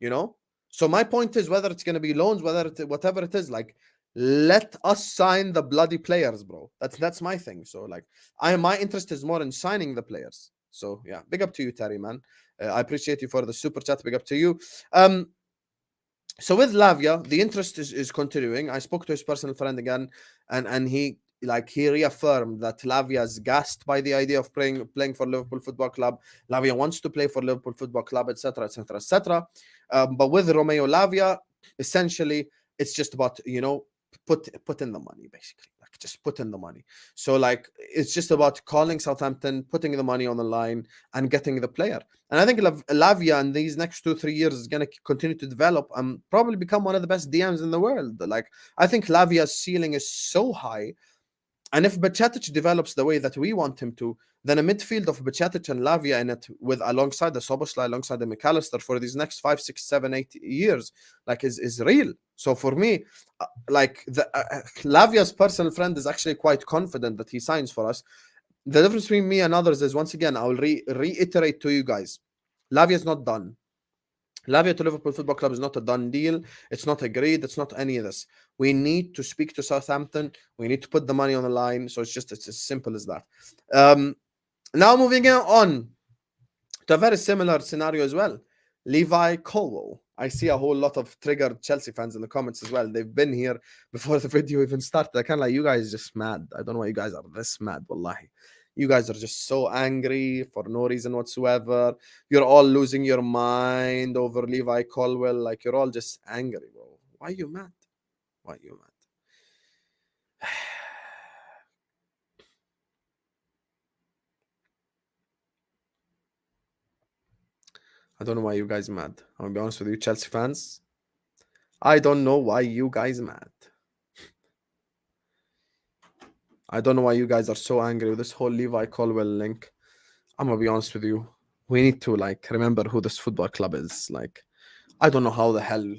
you know? So my point is, whether it's going to be loans, whatever it is, like, let us sign the bloody players, bro. That's my thing. So like, my interest is more in signing the players. So yeah, big up to you, Terry, man. I appreciate you for the super chat. Big up to you. So with Lavia, the interest is continuing. I spoke to his personal friend again, and he reaffirmed that Lavia is gassed by the idea of playing for Liverpool Football Club. Lavia wants to play for Liverpool Football Club, etc., etc., etc. But with Romeo Lavia, essentially, it's just about, you know, put in the money, basically. Like, just put in the money. So like, it's just about calling Southampton, putting the money on the line, and getting the player. And I think Lavia in these next 2-3 years is going to continue to develop and probably become one of the best DMs in the world. Like, I think Lavia's ceiling is so high. And if Bajcetic develops the way that we want him to, then a midfield of Bajcetic and Lavia in it, with alongside the Szoboszlai, alongside the McAllister for these next 5, 6, 7, 8 years, like is real. So for me, like Lavia's personal friend is actually quite confident that he signs for us. The difference between me and others is, once again, I will reiterate to you guys, Lavia's not done. Lavia to Liverpool Football Club is not a done deal. It's not agreed. It's not any of this. We need to speak to Southampton. We need to put the money on the line. So it's as simple as that. Now moving on to a very similar scenario as well. Levi Colwill. I see a whole lot of triggered Chelsea fans in the comments as well. They've been here before the video even started. I can't lie, you guys are just mad. I don't know why you guys are this mad, wallahi. You guys are just so angry for no reason whatsoever. You're all losing your mind over Levi Colwill. Like, you're all just angry, bro. Why are you mad? Why are you mad? I don't know why you guys are mad. I'm gonna be honest with you, Chelsea fans. I don't know why you guys are mad. I don't know why you guys are so angry with this whole Levi Colwill link. I'm gonna be honest with you. We need to remember who this football club is. I don't know how the hell, you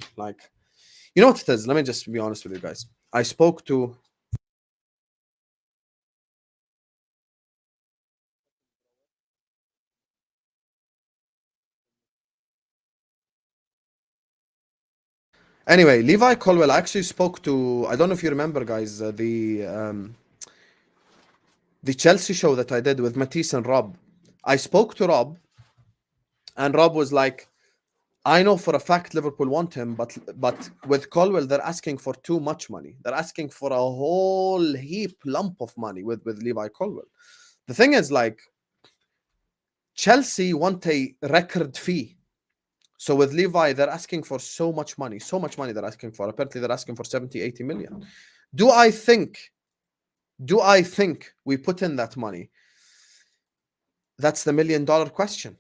know what it is? Let me just be honest with you guys. I spoke to Anyway, Levi Colwill actually spoke to, I don't know if you remember, guys, the Chelsea show that I did with Matisse and Rob. I spoke to Rob, and Rob was like, I know for a fact Liverpool want him, but with Colwill, they're asking for too much money. They're asking for a whole lump of money with Levi Colwill. The thing is, Chelsea want a record fee. So with Levi, they're asking for so much money they're asking for. Apparently, they're asking for 70, 80 million. Do I think we put in that money? That's the $1 million question.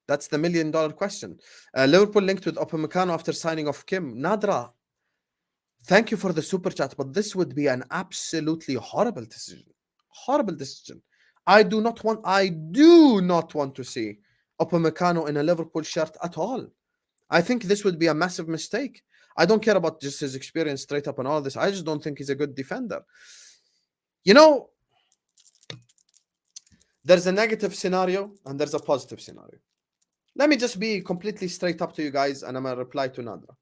That's the $1 million question. Liverpool linked with Upamecano after signing off Kim. Nadra, thank you for the super chat, but this would be an absolutely horrible decision. Horrible decision. I do not want to see Upamecano in a Liverpool shirt at all. I think this would be a massive mistake. I don't care about just his experience straight up and all this. I just don't think he's a good defender. You know, there's a negative scenario and there's a positive scenario. Let me just be completely straight up to you guys, and I'm going to reply to Nadra.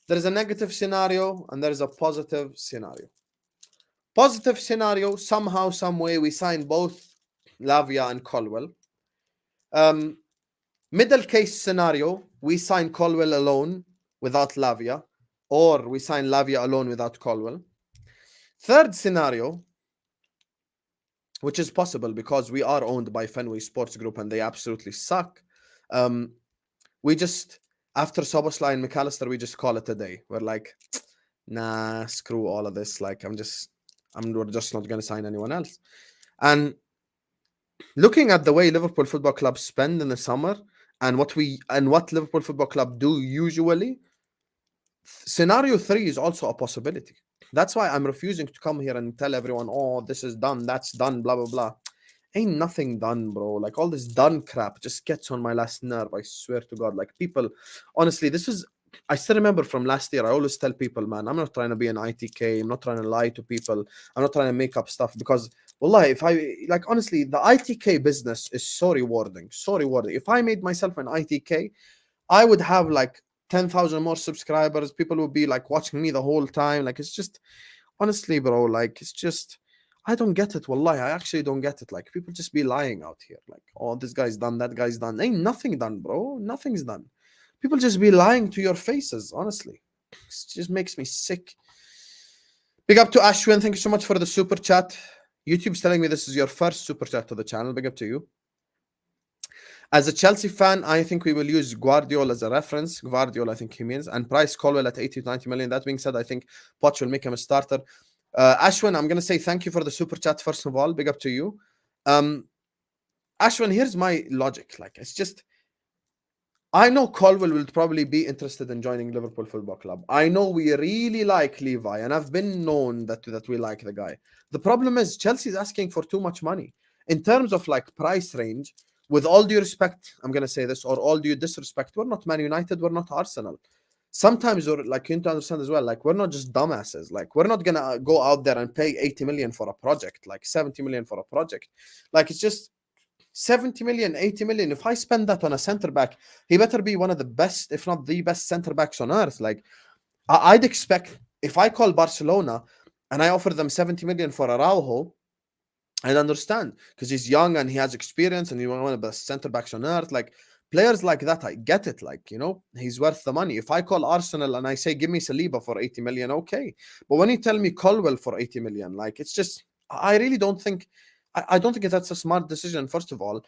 There is a negative scenario and there is a positive scenario. Positive scenario, somehow, some way, we sign both Lavia and Colwill. Middle case scenario, we sign Colwill alone without Lavia, or we sign Lavia alone without Colwill. Third scenario, which is possible because we are owned by Fenway Sports Group and they absolutely suck. We just, after Szoboszlai and McAllister, we just call it a day. We're like, nah, screw all of this. we're just not going to sign anyone else. And looking at the way Liverpool Football Club spend in the summer and what Liverpool Football Club do usually, scenario 3 is also a possibility. That's why I'm refusing to come here and tell everyone, oh, this is done, that's done, blah, blah, blah. Ain't nothing done, bro. All this done crap just gets on my last nerve. I swear to God. People, honestly, I still remember from last year, I always tell people, man, I'm not trying to be an ITK. I'm not trying to lie to people. I'm not trying to make up stuff because, wallahi, honestly, the ITK business is so rewarding. So rewarding. If I made myself an ITK, I would have 10,000 more subscribers. People would be watching me the whole time. It's just, honestly, bro, it's just, I don't get it, wallahi. I actually don't get it. People just be lying out here. Oh, this guy's done, that guy's done. Ain't nothing done, bro. Nothing's done. People just be lying to your faces, honestly. It just makes me sick. Big up to Ashwin. Thank you so much for the super chat. YouTube's telling me this is your first super chat to the channel. Big up to you. As a Chelsea fan, I think we will use Guardiola as a reference. Guardiola, I think he means. And price Colwill at 80 to 90 million. That being said, I think Poch will make him a starter. Ashwin, I'm going to say thank you for the super chat, first of all. Big up to you. Ashwin, here's my logic. It's just, I know Colwill will probably be interested in joining Liverpool Football Club. I know we really like Levi, and I've been known that we like the guy. The problem is Chelsea is asking for too much money. In terms of price range, with all due respect, I'm going to say this, or all due disrespect, we're not Man United, we're not Arsenal. Sometimes we're you need to understand as well, we're not just dumbasses. We're not going to go out there and pay 80 million for a project, 70 million for a project. It's just, 70 million, 80 million. If I spend that on a center back, he better be one of the best, if not the best center backs on earth. Like, I'd expect, if I call Barcelona and I offer them 70 million for Araujo, I'd understand, because he's young and he has experience and he's one of the best center backs on earth. Like, players like that, I get it. Like, you know, he's worth the money. If I call Arsenal and I say, give me Saliba for 80 million, okay. But when you tell me Colwill for 80 million, like, it's just, I really don't think, I don't think that's a smart decision, first of all,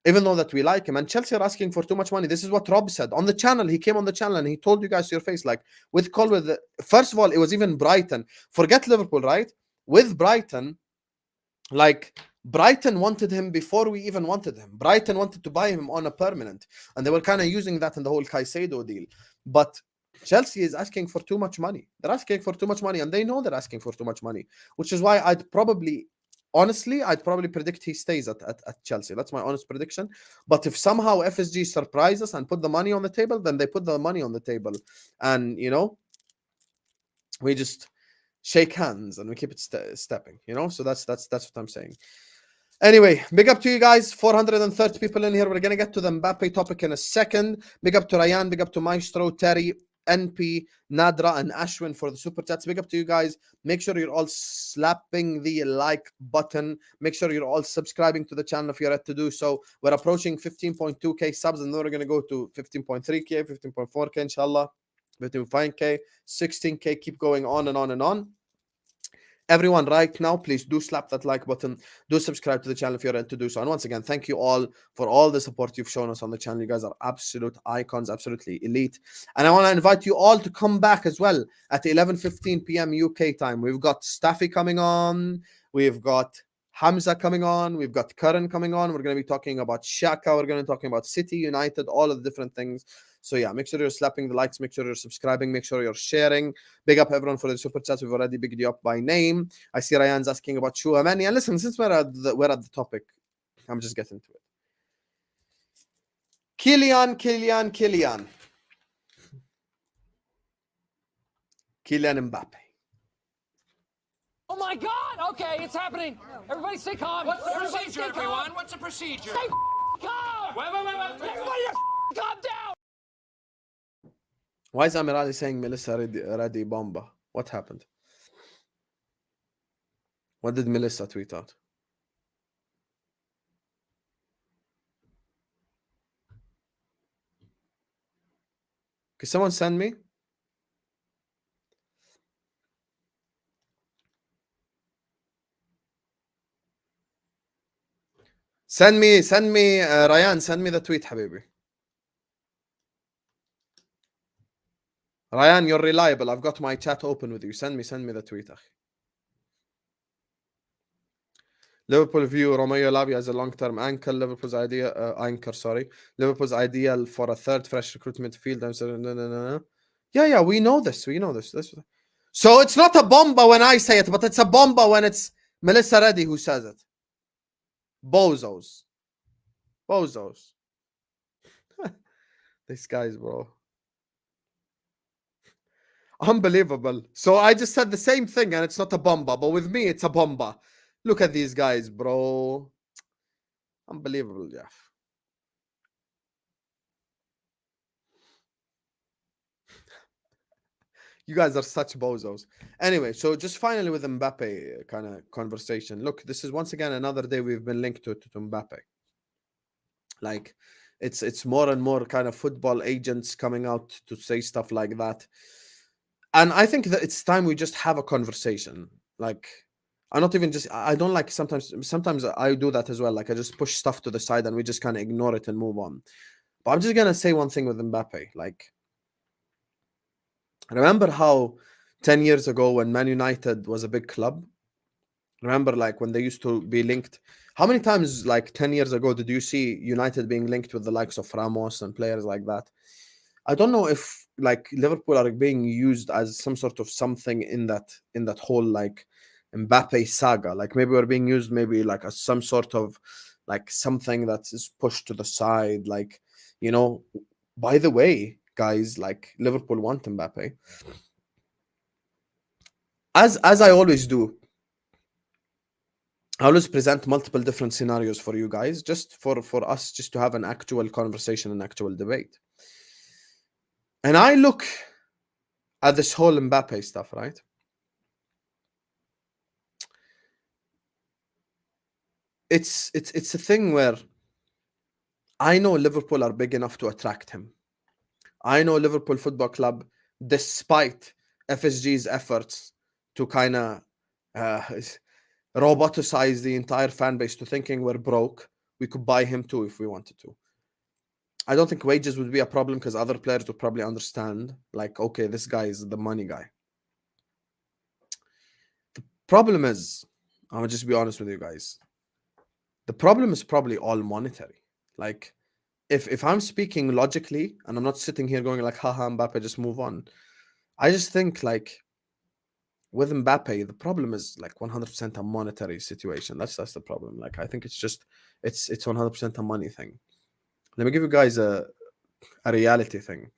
even though that we like him. And Chelsea are asking for too much money. This is what Rob said on the channel. He came on the channel and he told you guys to your face, like, with Colwill, first of all, it was even Brighton. Forget Liverpool, right? With Brighton, like, Brighton wanted him before we even wanted him. Brighton wanted to buy him on a permanent, and they were kind of using that in the whole Caicedo deal. But Chelsea is asking for too much money. They're asking for too much money, and they know they're asking for too much money, which is why I'd probably predict he stays at Chelsea. That's my honest prediction. But if somehow FSG surprise us and put the money on the table, then they put the money on the table. And, you know, we just shake hands and we keep it stepping, you know? So that's what I'm saying. Anyway, big up to you guys. 430 people in here. We're going to get to the Mbappe topic in a second. Big up to Ryan. Big up to Maestro, Terry, NP, Nadra, and Ashwin for the super chats. Big up to you guys. Make sure you're all slapping the like button. Make sure you're all subscribing to the channel if you're yet to do so. We're approaching 15.2k subs, and then we're going to go to 15.3k, 15.4k, inshallah, 15.5k, 16k. Keep going on and on and on. Everyone right now, please do slap that like button. Do subscribe to the channel if you're ready to do so. And once again, thank you all for all the support you've shown us on the channel. You guys are absolute icons, absolutely elite. And I want to invite you all to come back as well at 11:15 p.m. UK time. We've got Staffy coming on. We've got Hamza coming on. We've got Karan coming on. We're going to be talking about Shaka. We're going to be talking about City, United, all of the different things. So yeah, make sure you're slapping the likes, make sure you're subscribing, make sure you're sharing. Big up everyone for the super chats. We've already bigged you up by name. I see Ryan's asking about Chouameni. And listen, since we're at the topic, I'm just getting to it. Kylian Mbappe. Oh my God! Okay, it's happening. Everybody stay calm. What's the procedure, everyone? What's the procedure? Stay calm! Wait. Everybody calm down! Why is Amir Ali saying Melissa ready bomba? What happened? What did Melissa tweet out? Can someone send me? Send me, Ryan, send me the tweet, habibi. Ryan, you're reliable. I've got my chat open with you. Send me the tweet. Liverpool view Romeo Lavia as a long-term anchor. Liverpool's ideal for a third fresh recruitment field. Yeah, we know this. So it's not a bomba when I say it, but it's a bomba when it's Melissa Reddy who says it. Bozos. These guys, bro. Unbelievable. So I just said the same thing and it's not a bomba, but with me it's a bomba. Look at these guys, bro. Unbelievable, Jeff. You guys are such bozos. Anyway, so just finally with Mbappe kind of conversation. Look, this is once again another day we've been linked to Mbappe. Like, it's more and more kind of football agents coming out to say stuff like that. And I think that it's time we just have a conversation. Like, I don't like sometimes I do that as well. Like, I just push stuff to the side and we just kind of ignore it and move on. But I'm just going to say one thing with Mbappe. Like, remember how 10 years ago when Man United was a big club? Remember, like, when they used to be linked? How many times, like, 10 years ago, did you see United being linked with the likes of Ramos and players like that? I don't know if, like, Liverpool are being used as some sort of something in that whole, like, Mbappe saga. Like, maybe we're being used maybe, like, as some sort of, like, something that is pushed to the side. Like, you know, by the way, guys, like, Liverpool want Mbappe. As I always do, I always present multiple different scenarios for you guys, just for us just to have an actual conversation, an actual debate. And I look at this whole Mbappe stuff, right? It's a thing where I know Liverpool are big enough to attract him. I know Liverpool Football Club, despite FSG's efforts to kind of roboticize the entire fan base to thinking we're broke, we could buy him too if we wanted to. I don't think wages would be a problem because other players would probably understand, like, okay, this guy is the money guy. The problem is, I'm gonna just be honest with you guys. The problem is probably all monetary. Like, if I'm speaking logically and I'm not sitting here going like, haha, Mbappe, just move on. I just think like with Mbappe, the problem is like 100% a monetary situation. That's the problem. Like, I think it's 100% a money thing. Let me give you guys a reality thing.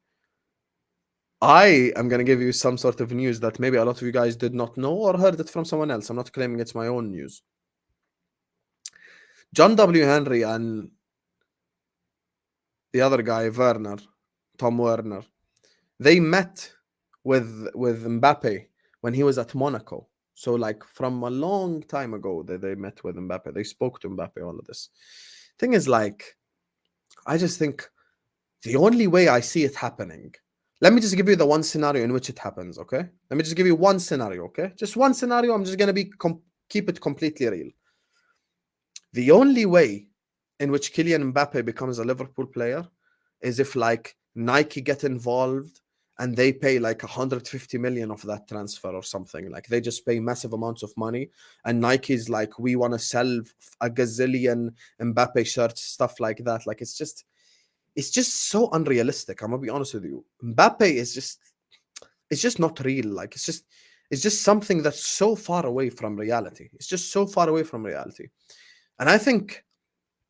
I am going to give you some sort of news that maybe a lot of you guys did not know or heard it from someone else. I'm not claiming it's my own news. John W. Henry and the other guy, Tom Werner, they met with Mbappe when he was at Monaco. So like from a long time ago, they met with Mbappe. They spoke to Mbappe, all of this. Thing is, like, I just think the only way I see it happening, let me just give you the one scenario in which it happens, okay? Let me just give you one scenario, okay? Just one scenario. I'm just going to keep it completely real. The only way in which Kylian Mbappe becomes a Liverpool player is if like Nike get involved and they pay like 150 million of that transfer or something. Like they just pay massive amounts of money and Nike's like, we want to sell a gazillion Mbappe shirts, stuff like that. Like it's just so unrealistic. I'm gonna be honest with you. Mbappe is just not real. Like it's just something that's so far away from reality. It's just so far away from reality. And I think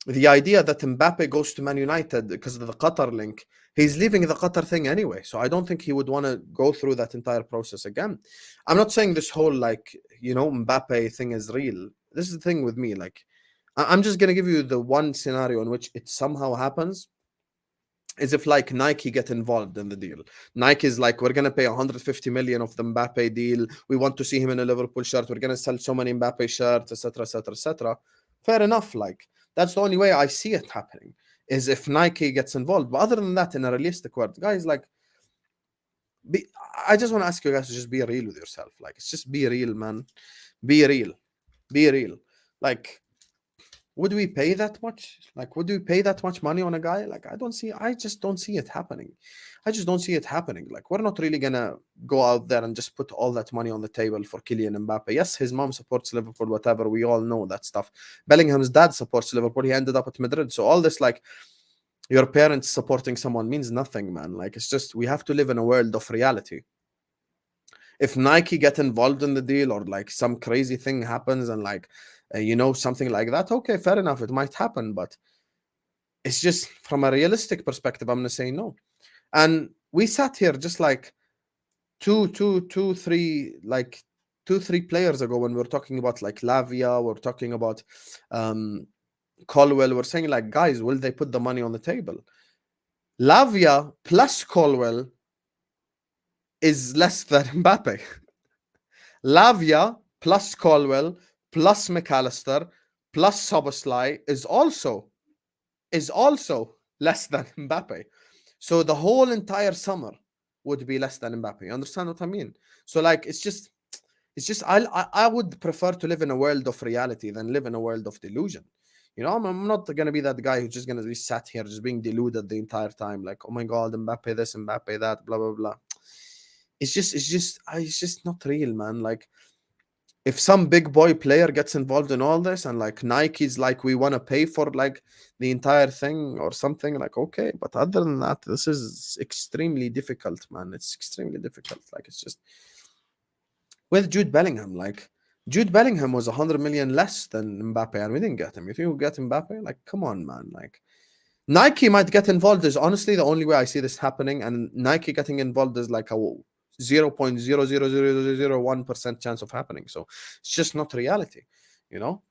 the idea that Mbappe goes to Man United because of the Qatar link, he's leaving the Qatar thing anyway. So I don't think he would want to go through that entire process again. I'm not saying this whole, like, you know, Mbappe thing is real. This is the thing with me. Like, I'm just going to give you the one scenario in which it somehow happens. Is if like Nike get involved in the deal. Nike is like, we're going to pay 150 million of the Mbappe deal. We want to see him in a Liverpool shirt. We're going to sell so many Mbappe shirts, etc., etc., etc. Fair enough. Like, that's the only way I see it happening, is if Nike gets involved. But other than that, in a realistic world, guys, like, I just want to ask you guys to just be real with yourself. Like, it's just be real, man. Be real. Be real. Like, would we pay that much? Like, would we pay that much money on a guy? Like, I just don't see it happening. I just don't see it happening. Like, we're not really going to go out there and just put all that money on the table for Kylian Mbappe. Yes, his mom supports Liverpool, whatever. We all know that stuff. Bellingham's dad supports Liverpool. He ended up at Madrid. So all this, like, your parents supporting someone means nothing, man. Like, it's just, we have to live in a world of reality. If Nike get involved in the deal or like some crazy thing happens and like, you know, something like that, okay, fair enough, it might happen, but it's just from a realistic perspective, I'm gonna say no. And we sat here just like two, three players ago when we were talking about like Lavia, we're talking about Colwill, we're saying like, guys, will they put the money on the table? Lavia plus Colwill is less than Mbappe. Lavia plus Colwill plus McAllister plus Szoboszlai is also less than Mbappe. So the whole entire summer would be less than Mbappe. You understand what I mean? So like, it's just I would prefer to live in a world of reality than live in a world of delusion. You know, I'm not going to be that guy who's just going to be sat here just being deluded the entire time. Like, oh my God, Mbappe this, Mbappe that, blah, blah, blah. It's just not real, man. Like, if some big boy player gets involved in all this and like Nike's like, we want to pay for like the entire thing or something, like, okay. But other than that, this is extremely difficult, man. It's extremely difficult. Like, it's just with Jude Bellingham, like Jude Bellingham was 100 million less than Mbappe and we didn't get him. If you get Mbappe, like, come on, man. Like, Nike might get involved is honestly the only way I see this happening. And Nike getting involved is like a 0.00001% chance of happening. So it's just not reality, you know?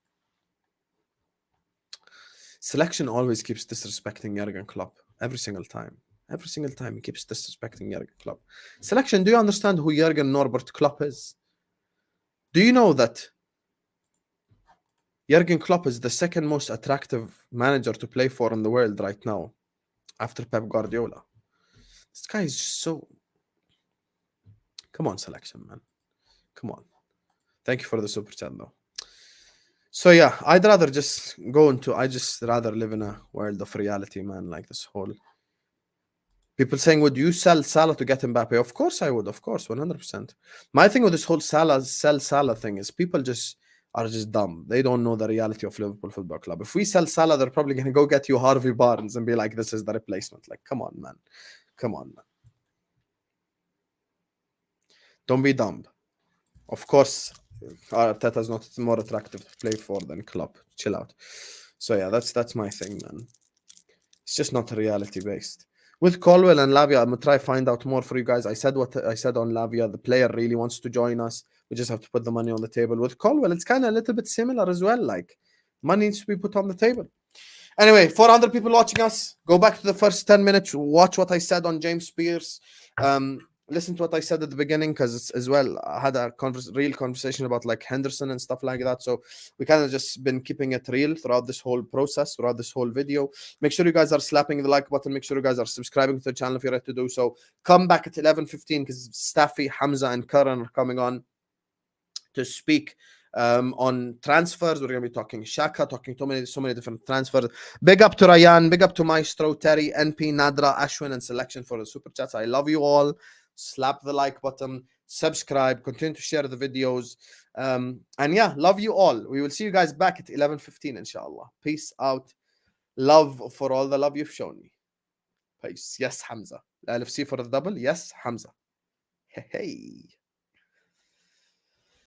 Selection always keeps disrespecting Jurgen Klopp. Every single time. Every single time he keeps disrespecting Jurgen Klopp. Selection, do you understand who Jurgen Norbert Klopp is? Do you know that Jurgen Klopp is the second most attractive manager to play for in the world right now, after Pep Guardiola? This guy is just so... Come on, Selection, man. Come on. Thank you for the super chat, though. So yeah, I'd rather just go into... I just rather live in a world of reality, man, like this whole... People saying, would you sell Salah to get Mbappe? Of course I would, of course, 100%. My thing with this whole sell Salah thing is people just are just dumb. They don't know the reality of Liverpool Football Club. If we sell Salah, they're probably going to go get you Harvey Barnes and be like, this is the replacement. Like, come on, man. Come on, man. Don't be dumb. Of course, Arteta's not more attractive to play for than Klopp. Chill out. So yeah, that's my thing, man. It's just not reality based. With Colwill and Lavia, I'm gonna try find out more for you guys. I said what I said on Lavia. The player really wants to join us. We just have to put the money on the table. With Colwill, it's kind of a little bit similar as well. Like, money needs to be put on the table. Anyway, 400 people watching us. Go back to the first 10 minutes. Watch what I said on James Pearce. Listen to what I said at the beginning, because it's as well, I had a real conversation about like Henderson and stuff like that. So we kind of just been keeping it real throughout this whole process, throughout this whole video. Make sure you guys are slapping the like button. Make sure you guys are subscribing to the channel if you're ready to do so. Come back at 11:15 because Staffy, Hamza, and Karan are coming on to speak on transfers. We're going to be talking Shaka, talking so many different transfers. Big up to Ryan, big up to Maestro, Terry, NP, Nadra, Ashwin, and Selection for the super chats. I love you all. Slap the like button, subscribe, continue to share the videos. And yeah, love you all. We will see you guys back at 11:15, inshallah. Peace out. Love for all the love you've shown me. Peace. Yes, Hamza. LFC for the double. Yes, Hamza. Hey.